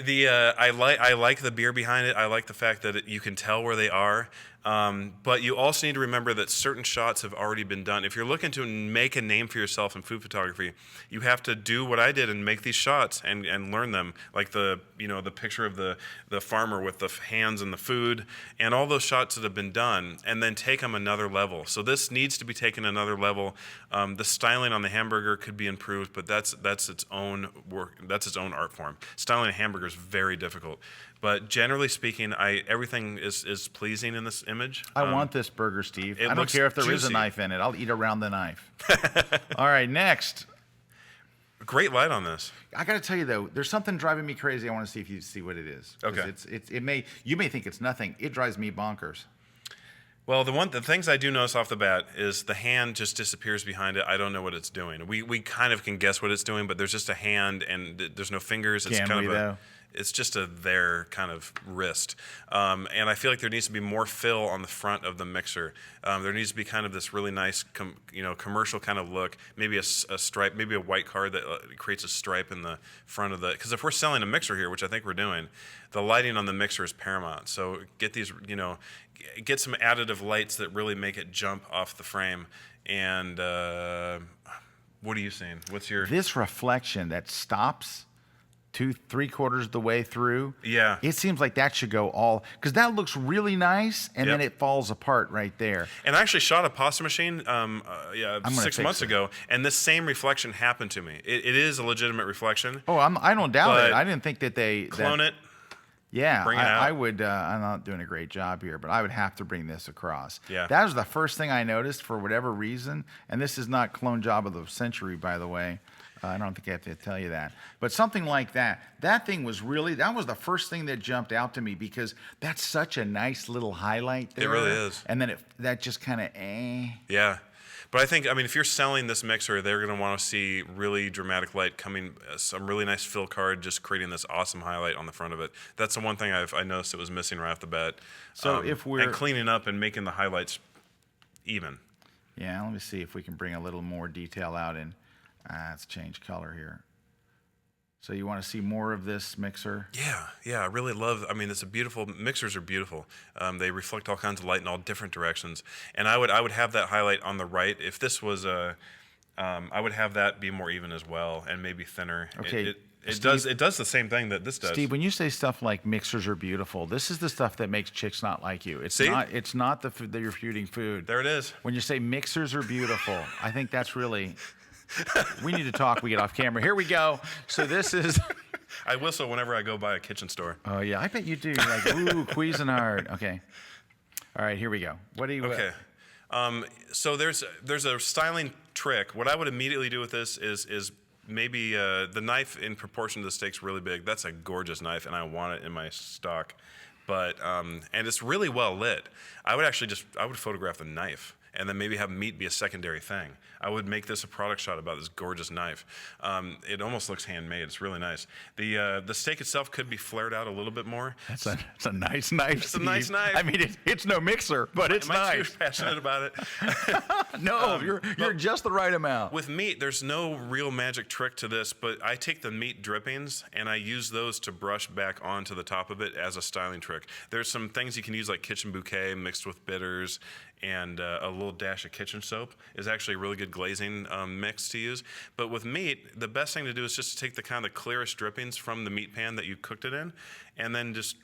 I like the beer behind it. I like the fact that you can tell where they are. But you also need to remember that certain shots have already been done. If you're looking to make a name for yourself in food photography, you have to do what I did and make these shots and learn them. Like the picture of the farmer with the hands and the food, and all those shots that have been done, and then take them another level. So this needs to be taken another level. The styling on the hamburger could be improved, but that's its own work. That's its own art form. Styling a hamburger is very difficult. But generally speaking, everything is pleasing in this image. I want this burger, Steve. it I don't looks care if there is a juicy. knife in it. I'll eat around the knife. All right, next. Great light on this. I got to tell you though, there's something driving me crazy. I want to see if you see what it is. 'Cause Okay. You may think it's nothing. It drives me bonkers. Well, the things I do notice off the bat is the hand just disappears behind it. I don't know what it's doing. We kind of can guess what it's doing, but there's just a hand and there's no fingers. It's Can kind we, of though? It's just their kind of wrist. And I feel like there needs to be more fill on the front of the mixer. There needs to be kind of this really nice, commercial kind of look. Maybe a stripe, maybe a white card that creates a stripe in the front of the. Because if we're selling a mixer here, which I think we're doing, the lighting on the mixer is paramount. So get these, get some additive lights that really make it jump off the frame. And what are you seeing? What's your? This reflection that stops 2-3/4 of the way through. Yeah. It seems like that should go all, because that looks really nice, and then Yep. it falls apart right there. And I actually shot a pasta machine 6 fix months it. ago, and this same reflection happened to me. It is a legitimate reflection. Oh, I don't doubt But it. I didn't think that they Clone it. Yeah, Bring it out. I would. I'm not doing a great job here, but I would have to bring this across. Yeah. That was the first thing I noticed for whatever reason, and this is not clone job of the century, by the way. I don't think I have to tell you that. But something like that. That thing was really, that was the first thing that jumped out to me because that's such a nice little highlight there. It really is. And then that just kind of Yeah. But I think, I mean, if you're selling this mixer, they're going to want to see really dramatic light coming, some really nice fill card, just creating this awesome highlight on the front of it. That's the one thing I noticed it was missing right off the bat. So if we're... And cleaning up and making the highlights even. Yeah, let me see if we can bring a little more detail out in, let's change color here. So you want to see more of this mixer? Yeah, I really love. I mean, it's a beautiful. Mixers are beautiful. They reflect all kinds of light in all different directions. And I would have that highlight on the right. If this was I would have that be more even as well, and maybe thinner. Okay. It does the same thing that this does. Steve, when you say stuff like mixers are beautiful, this is the stuff that makes chicks not like you. It's See? not the food that you're feuding food. There it is. When you say mixers are beautiful, I think that's really. We need to talk. We get off camera. Here we go. So this is. I whistle whenever I go by a kitchen store. Oh yeah, I bet you do. You're like, ooh, Cuisinart. Okay. All right, here we go. What do you? Okay. So there's a styling trick. What I would immediately do with this is maybe the knife in proportion to the steak's really big. That's a gorgeous knife, and I want it in my stock. But and it's really well lit. I would photograph the knife, and then maybe have meat be a secondary thing. I would make this a product shot about this gorgeous knife. It almost looks handmade. It's really nice. The steak itself could be flared out a little bit more. It's a nice knife. It's a nice knife. I mean, it's no mixer, but it's Am I nice. too passionate about it? No, you're just the right amount. With meat, there's no real magic trick to this, but I take the meat drippings and I use those to brush back onto the top of it as a styling trick. There's some things you can use like kitchen bouquet mixed with bitters, and a little dash of kitchen soap is actually a really good glazing mix to use. But with meat, the best thing to do is just to take the kind of clearest drippings from the meat pan that you cooked it in, and then just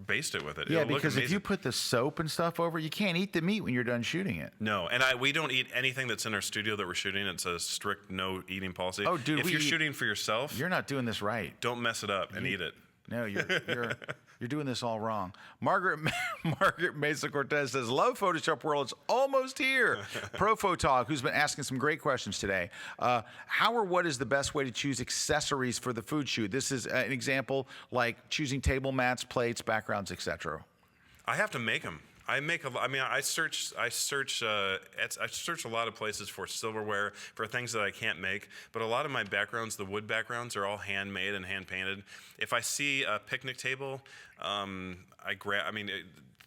baste it with it. Yeah, It'll look because if amazing. you put the soap and stuff over, you can't eat the meat when you're done shooting it. No, and we don't eat anything that's in our studio that we're shooting. It's a strict no eating policy. Oh, dude, if you're shooting for yourself, you're not doing this right. don't mess it up and eat it. No, you're doing this all wrong. Margaret Mesa Cortez says, "Love Photoshop World. It's almost here." Pro Photog, who's been asking some great questions today. How or what is the best way to choose accessories for the food shoot? This is an example like choosing table mats, plates, backgrounds, etc. I have to make them. I search a lot of places for silverware, for things that I can't make. But a lot of my backgrounds, the wood backgrounds, are all handmade and hand painted. If I see a picnic table,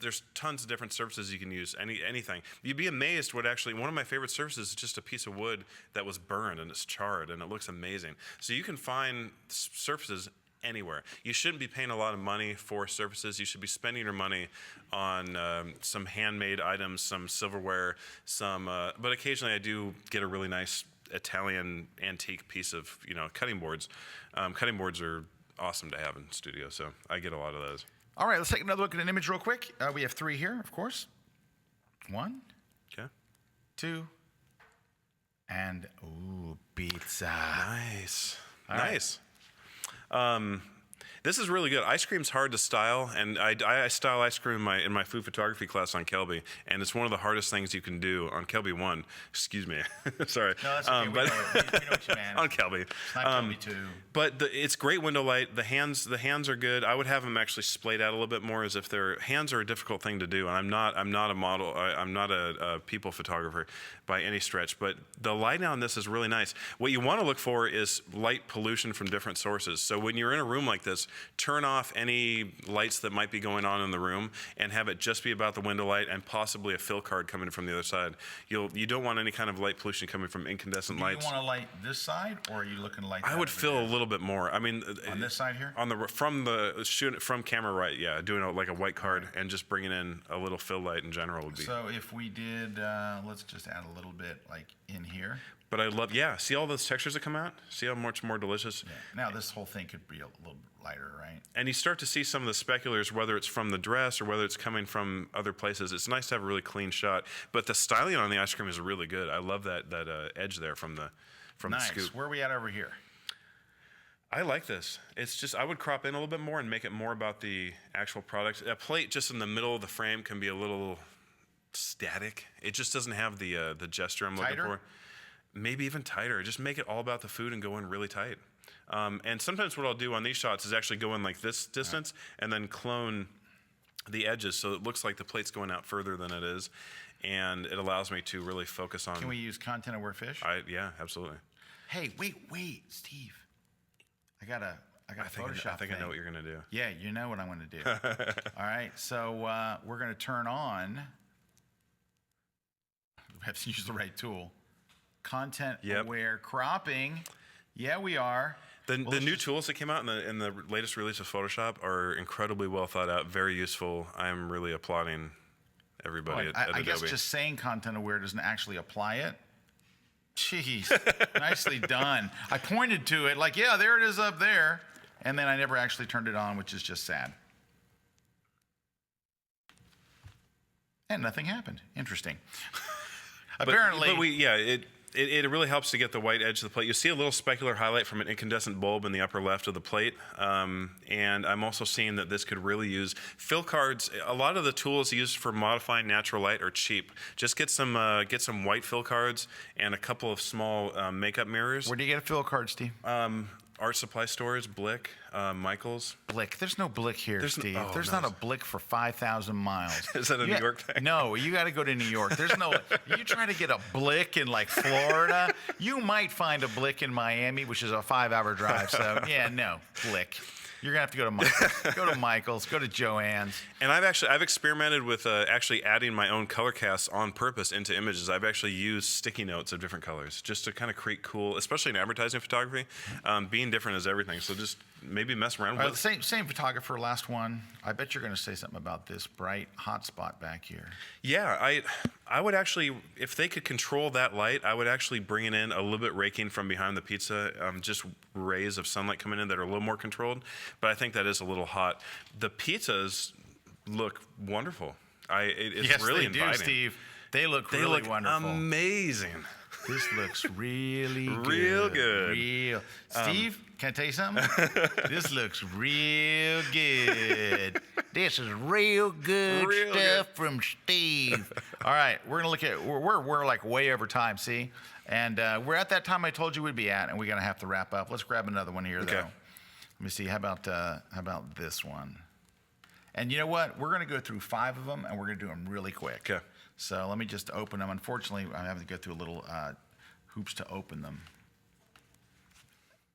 there's tons of different surfaces you can use. Anything. You'd be amazed what actually one of my favorite surfaces is just a piece of wood that was burned and it's charred and it looks amazing. So you can find surfaces anywhere. You shouldn't be paying a lot of money for surfaces. You should be spending your money on some handmade items, some silverware, but occasionally I do get a really nice Italian antique piece of, cutting boards. Cutting boards are awesome to have in studio, so I get a lot of those. All right, let's take another look at an image real quick. We have 3 here, of course. 1, Okay. 2, and pizza. Nice. All Nice. This is really good. Ice cream's hard to style, and I style ice cream in my food photography class on Kelby, and it's one of the hardest things you can do on Kelby 1. Excuse me. Sorry. No, that's okay. We know what you meant. On Kelby. It's not Kelby 2. But it's great window light. The hands are good. I would have them actually splayed out a little bit more, as if their hands are a difficult thing to do. And I'm not a model. I'm not a people photographer by any stretch. But the light on this is really nice. What you want to look for is light pollution from different sources. So when you're in a room like this, turn off any lights that might be going on in the room and have it just be about the window light and possibly a fill card coming from the other side. You don't want any kind of light pollution coming from incandescent lights. Do you want to light this side, or are you looking to light that I would over fill there? a little bit more. I mean, On this side here? From camera right, yeah, doing like a white card and just bringing in a little fill light in general would be. So if we did, let's just add a little bit like in here. But I love, see all those textures that come out? See how much more delicious? Yeah. Now this whole thing could be a little bit lighter, right? And you start to see some of the speculars, whether it's from the dress or whether it's coming from other places. It's nice to have a really clean shot. But the styling on the ice cream is really good. I love that edge there from the Nice. scoop. Where are we at over here? I like this. It's just, I would crop in a little bit more and make it more about the actual product. A plate just in the middle of the frame can be a little static. It just doesn't have the gesture I'm looking Tighter? for. maybe even tighter. Just make it all about the food and go in really tight. And sometimes what I'll do on these shots is actually go in like this distance and then clone the edges so it looks like the plate's going out further than it is, and it allows me to really focus on. Can we use content-aware fish? Yeah, absolutely. Hey, wait, Steve. I got a Photoshop I think I know what you're gonna do. Yeah, you know what I'm going to do. All right, so we're going to turn on. We have to use the right tool. Content-aware cropping. Yeah, we are. The new tools that came out in the latest release of Photoshop are incredibly well thought out, very useful. I'm really applauding everybody at I Adobe. guess just saying content-aware doesn't actually apply it. Jeez, nicely done. I pointed to it like, yeah, there it is up there. And then I never actually turned it on, which is just sad. And nothing happened. Interesting. Apparently. It really helps to get the white edge of the plate. You see a little specular highlight from an incandescent bulb in the upper left of the plate. And I'm also seeing that this could really use fill cards. A lot of the tools used for modifying natural light are cheap. Just get some white fill cards and a couple of small makeup mirrors. Where do you get a fill card, Steve? Art supply stores, Blick, Michael's. Blick. There's no Blick here, Steve. Oh, There's no. not a Blick for 5,000 miles. Is that a New York thing? No, you got to go to New York. There's no. You try to get a Blick in like Florida, you might find a Blick in Miami, which is a 5-hour drive. So yeah, no Blick. You're gonna have to go to Michael's. Go to Michael's. Go to Joann's. And I've experimented with actually adding my own color casts on purpose into images. I've actually used sticky notes of different colors just to kind of create cool, especially in advertising photography. Being different is everything. So just maybe mess around with it. Same photographer. Last one. I bet you're gonna say something about this bright hot spot back here. Yeah, I would actually, if they could control that light, I would actually bring it in a little bit raking from behind the pizza, just rays of sunlight coming in that are a little more controlled. But I think that is a little hot. The pizzas look wonderful. It's yes, really they inviting. do, Steve. They look really wonderful. Amazing. This looks really good. Real good. Real. Steve, can I tell you something? This looks real good. This is real good stuff from Steve. All right, we're gonna look at. We're like way over time. See, and we're at that time I told you we'd be at, and we're gonna have to wrap up. Let's grab another one here, though. Let me see. How about this one? And you know what? We're gonna go through 5 of them, and we're gonna do them really quick. Okay. So let me just open them. Unfortunately, I'm having to go through a little hoops to open them.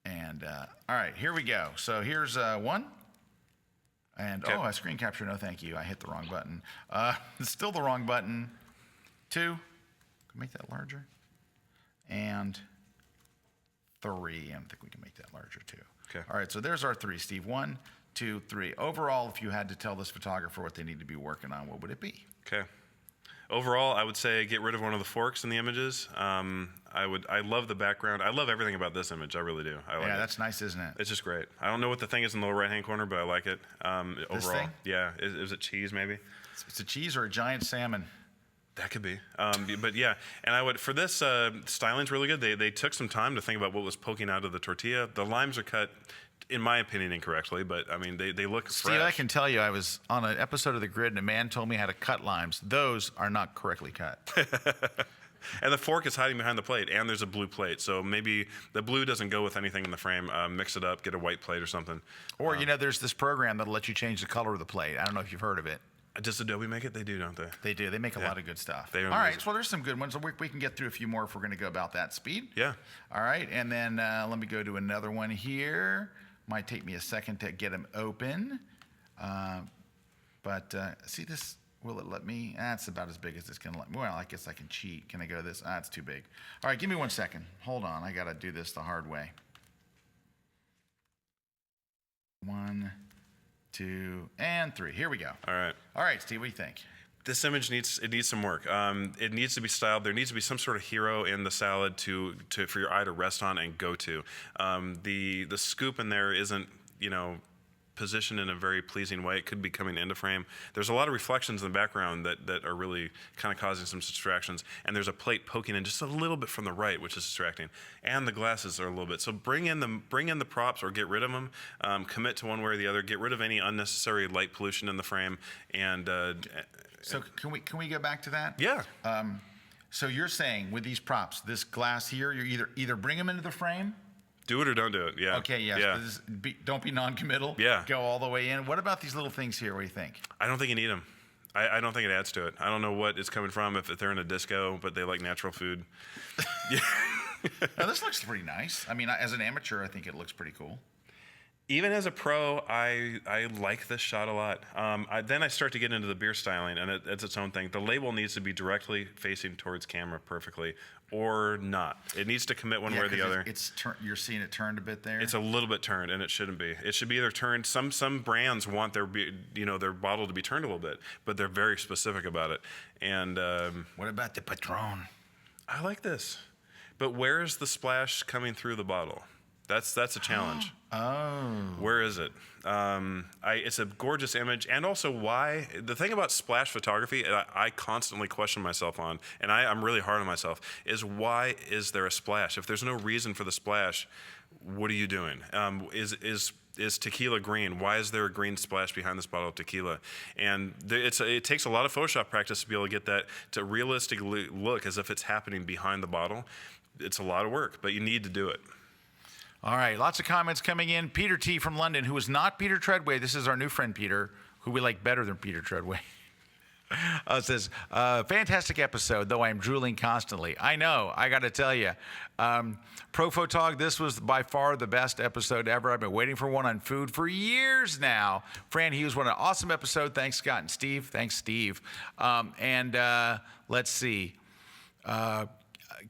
And all right, here we go. So here's one. And okay. Oh, a screen capture. No, thank you. I hit the wrong button. It's still the wrong button. 2. Make that larger. And 3. I don't think we can make that larger too. Okay. All right. So there's our 3, Steve. 1, 2, 3. Overall, if you had to tell this photographer what they need to be working on, what would it be? Okay. Overall, I would say get rid of one of the forks in the images. I love the background. I love everything about this image. I really do. I like it. That's nice, isn't it? It's just great. I don't know what the thing is in the lower right-hand corner, but I like it. This overall, thing? yeah. Is it cheese maybe? It's a cheese or a giant salmon. That could be. But yeah, and I would for this styling's really good. They took some time to think about what was poking out of the tortilla. The limes are cut, in my opinion, incorrectly, but I mean they look fresh. Steve, I can tell you, I was on an episode of The Grid, and a man told me how to cut limes. Those are not correctly cut. And the fork is hiding behind the plate, and there's a blue plate. So maybe the blue doesn't go with anything in the frame. Mix it up, get a white plate or something. Or, there's this program that'll let you change the color of the plate. I don't know if you've heard of it. Does Adobe make it? They do, don't they? They do. They make a lot of good stuff. They are all right, amazing. so there's some good ones. We can get through a few more if we're going to go about that speed. Yeah. All right, and then let me go to another one here. Might take me a second to get them open. But see this? Will it let me? That's about as big as it's going to let me. Well, I guess I can cheat. Can I go to this? It's too big. All right, give me 1 second. Hold on. I got to do this the hard way. 1, 2, and 3. Here we go. All right. All right, Steve, what do you think? This image needs some work. It needs to be styled. There needs to be some sort of hero in the salad for your eye to rest on and go to. The scoop in there isn't positioned in a very pleasing way. It could be coming into frame. There's a lot of reflections in the background that are really kind of causing some distractions. And there's a plate poking in just a little bit from the right, which is distracting. And the glasses are a little bit. So bring in the props or get rid of them. Commit to one way or the other. Get rid of any unnecessary light pollution in the frame. And so can we go back to that? Yeah. So you're saying with these props, this glass here, you're either bring them into the frame. Do it or don't do it. Yeah. Okay, yes. Yeah. Don't be non-committal. Yeah. Go all the way in. What about these little things here? What do you think? I don't think you need them. I don't think it adds to it. I don't know what it's coming from, if they're in a disco, but they like natural food. Yeah. Now, this looks pretty nice. I mean, as an amateur, I think it looks pretty cool. Even as a pro, I like this shot a lot. Then I start to get into the beer styling, and it's its own thing. The label needs to be directly facing towards camera perfectly, or not. It needs to commit one way or the other. You're seeing it turned a bit there. It's a little bit turned, and it shouldn't be. It should be either turned. Some brands want their their bottle to be turned a little bit, but they're very specific about it. And what about the Patron? I like this, but where is the splash coming through the bottle? That's a challenge. Oh. Where is it? It's a gorgeous image. And also why, the thing about splash photography, I constantly question myself on, and I'm really hard on myself, is why is there a splash? If there's no reason for the splash, what are you doing? Is tequila green? Why is there a green splash behind this bottle of tequila? And it takes a lot of Photoshop practice to be able to get that to realistically look as if it's happening behind the bottle. It's a lot of work, but you need to do it. All right, lots of comments coming in. Peter T. from London, who is not Peter Treadway. This is our new friend Peter, who we like better than Peter Treadway. Says, fantastic episode, though I am drooling constantly. I know, I got to tell you. Pro Photog, this was by far the best episode ever. I've been waiting for one on food for years now. Fran Hughes, what an awesome episode. Thanks, Scott and Steve. Thanks, Steve. Let's see.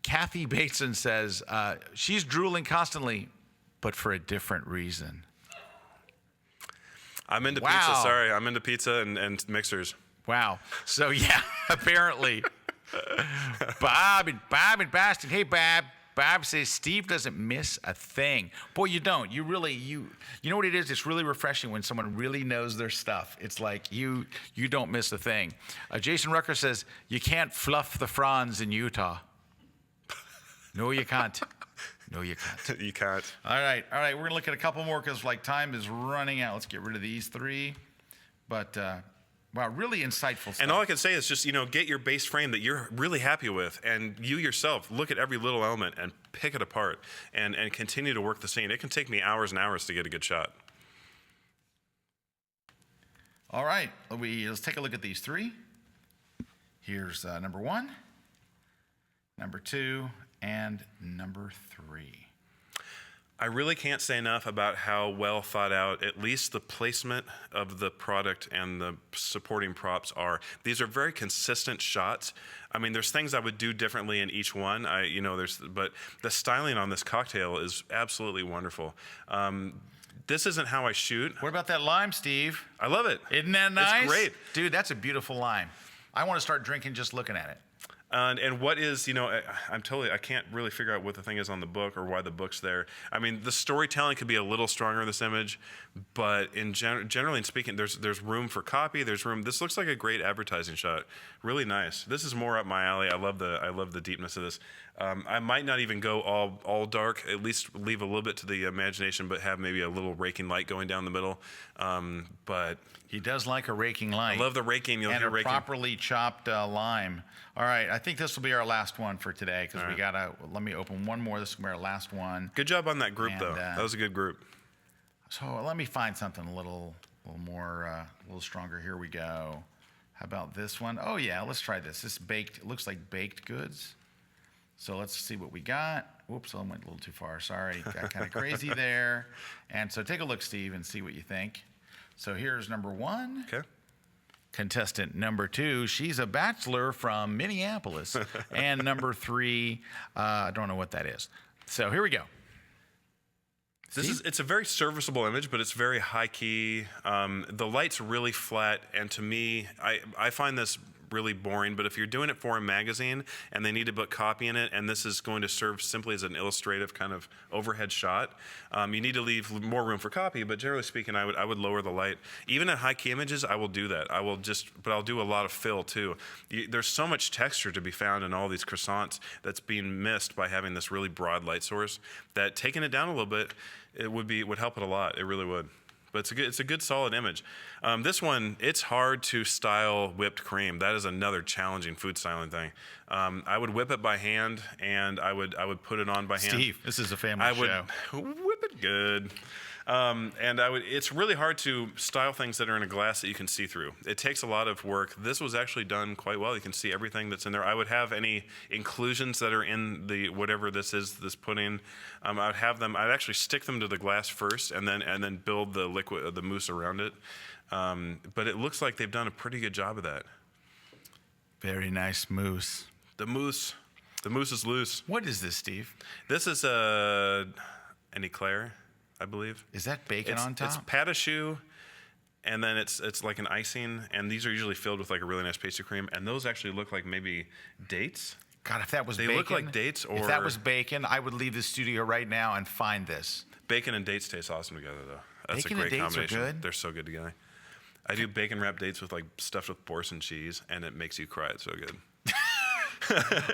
Kathy Bateson says, she's drooling constantly, but for a different reason. I'm into pizza, sorry. I'm into pizza and mixers. Wow. So, yeah, apparently. Bob and Baston. Hey, Bob. Bob says Steve doesn't miss a thing. Boy, you don't. You know what it is? It's really refreshing when someone really knows their stuff. It's like you don't miss a thing. Jason Rucker says, you can't fluff the fronds in Utah. No, you can't. No, you can't. You can't. All right. We're going to look at a couple more because time is running out. Let's get rid of these three. But, wow, really insightful stuff. And all I can say is just, get your base frame that you're really happy with, and you yourself look at every little element and pick it apart and continue to work the scene. It can take me hours and hours to get a good shot. All right. Let's take a look at these three. Here's number 1, number 2, and number 3. I really can't say enough about how well thought out at least the placement of the product and the supporting props are. These are very consistent shots. I mean, there's things I would do differently in each one. But the styling on this cocktail is absolutely wonderful. This isn't how I shoot. What about that lime, Steve? I love it. Isn't that nice? It's great. Dude, that's a beautiful lime. I want to start drinking just looking at it. And what is, I can't really figure out what the thing is on the book or why the book's there. I mean, the storytelling could be a little stronger in this image, but generally speaking, there's room for copy. There's room. This looks like a great advertising shot. Really nice. This is more up my alley. I love the deepness of this. I might not even go all dark. At least leave a little bit to the imagination, but have maybe a little raking light going down the middle. But he does like a raking light. I love the raking. You'll hear raking. Properly chopped lime. All right, I think this will be our last one for today because we gotta. Let me open one more. This will be our last one. Good job on that group, though. That was a good group. So let me find something a little more, a little stronger. Here we go. How about this one? Oh yeah, let's try this. This baked. It looks like baked goods. So let's see what we got. Whoops, I went a little too far. Sorry, got kind of crazy there. And so take a look, Steve, and see what you think. So here's number 1. Okay. Contestant number 2, she's a bachelor from Minneapolis. And number 3, I don't know what that is. So here we go. It's a very serviceable image, but it's very high key. The light's really flat, and to me, I find this really boring, but if you're doing it for a magazine and they need to put copy in it, and this is going to serve simply as an illustrative kind of overhead shot, you need to leave more room for copy, but generally speaking, I would lower the light. Even at high key images, I will do that. But I'll do a lot of fill too. There's so much texture to be found in all these croissants that's being missed by having this really broad light source that taking it down a little bit, it would help it a lot. It really would. but it's a good solid image. This one, it's hard to style whipped cream. That is another challenging food styling thing. I would whip it by hand, and I would put it on by hand. Steve, this is a family I would show. whip it good. And it's really hard to style things that are in a glass that you can see through. It takes a lot of work. This was actually done quite well. You can see everything that's in there. I would have any inclusions that are in the whatever this is, this pudding. I would have them. I'd actually stick them to the glass first, and then build the liquid, the mousse around it. But it looks like they've done a pretty good job of that. Very nice mousse. The mousse is loose. What is this, Steve? This is an eclair, I believe. Is that bacon on top? It's pâte à choux, and then it's like an icing, and these are usually filled with like a really nice pastry cream, and those actually look like maybe dates. God, if that was They bacon. look like dates, If or- that was bacon, I would leave the studio right now and find this. Bacon and dates taste awesome together, though. That's Bacon a and great dates are combination. good? They're so good together. I do bacon wrapped dates with like stuffed with Boursin cheese, and it makes you cry. It's so good.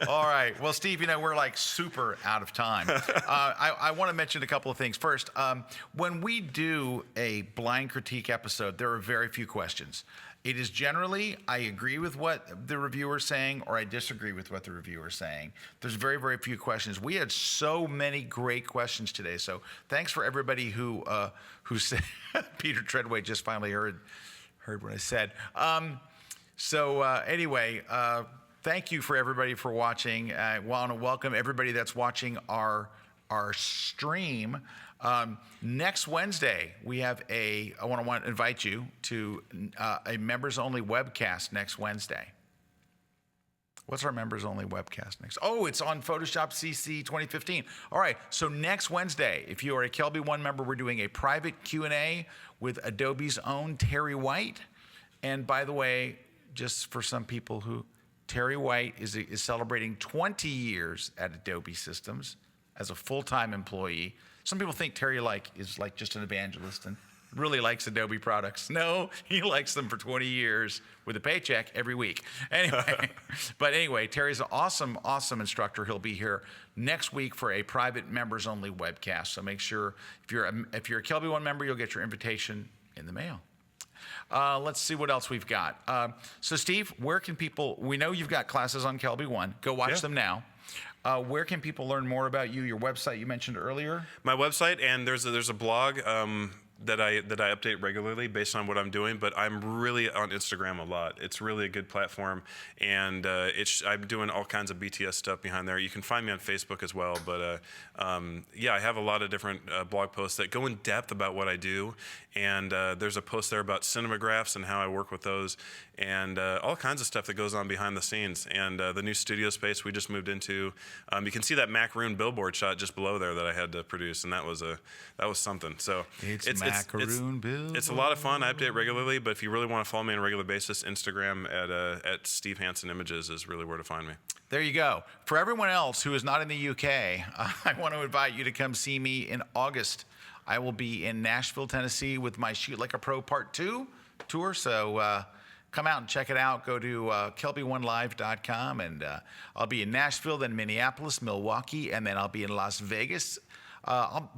All right. Well, Steve, we're like super out of time. I want to mention a couple of things. First, when we do a blind critique episode, there are very few questions. It is generally, I agree with what the reviewer's saying, or I disagree with what the reviewer's saying. There's very, very few questions. We had so many great questions today. So thanks for everybody who said, Peter Treadway just finally heard what I said. Anyway, thank you for everybody for watching. I want to welcome everybody that's watching our stream. Next Wednesday, we have I want to invite you to a members-only webcast next Wednesday. What's our members-only webcast next? Oh, it's on Photoshop CC 2015. All right, so next Wednesday, if you are a Kelby One member, we're doing a private Q&A with Adobe's own Terry White. And by the way, just for some people who, Terry White is celebrating 20 years at Adobe Systems as a full-time employee. Some people think Terry is just an evangelist and really likes Adobe products. No, he likes them for 20 years with a paycheck every week. Anyway, Terry's an awesome, awesome instructor. He'll be here next week for a private members-only webcast. So make sure if you're a Kelby One member, you'll get your invitation in the mail. Let's see what else we've got. So Steve, where can people, we know you've got classes on Kelby One. Go watch them now. Where can people learn more about you? Your website you mentioned earlier. My website, and there's a blog that I update regularly based on what I'm doing. But I'm really on Instagram a lot. It's really a good platform, and I'm doing all kinds of BTS stuff behind there. You can find me on Facebook as well. But I have a lot of different blog posts that go in depth about what I do. And there's a post there about cinemagraphs and how I work with those, and all kinds of stuff that goes on behind the scenes. And the new studio space we just moved into. You can see that macaroon billboard shot just below there that I had to produce, and that was something. So it's a lot of fun. I update regularly, but if you really want to follow me on a regular basis, Instagram at Steve Hansen Images is really where to find me. There you go. For everyone else who is not in the UK, I want to invite you to come see me in August. I will be in Nashville, Tennessee with my Shoot Like a Pro Part 2 tour. So come out and check it out. Go to kelbyonelive.com, and I'll be in Nashville, then Minneapolis, Milwaukee, and then I'll be in Las Vegas.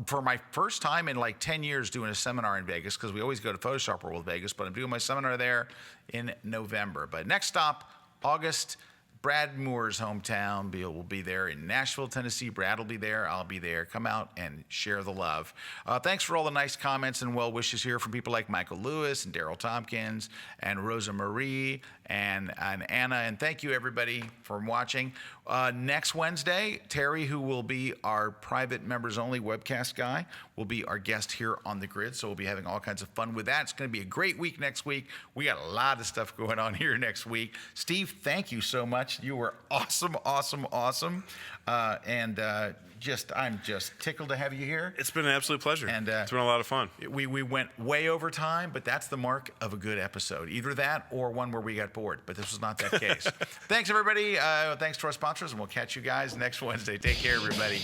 For my first time in like 10 years doing a seminar in Vegas, because we always go to Photoshop World Vegas, but I'm doing my seminar there in November. But next stop, August, Brad Moore's hometown. We'll be there in Nashville, Tennessee. Brad will be there. I'll be there. Come out and share the love. Thanks for all the nice comments and well wishes here from people like Michael Lewis and Daryl Tompkins and Rosa Marie and Anna. And thank you, everybody, for watching. Next Wednesday, Terry, who will be our private members-only webcast guy, will be our guest here on the grid. So we'll be having all kinds of fun with that. It's going to be a great week next week. We got a lot of stuff going on here next week. Steve, thank you so much. You were awesome, awesome, awesome. I'm just tickled to have you here. It's been an absolute pleasure. And it's been a lot of fun. We went way over time, but that's the mark of a good episode. Either that or one where we got bored, but this was not that case. Thanks, everybody. Thanks to our sponsors, and we'll catch you guys next Wednesday. Take care, everybody.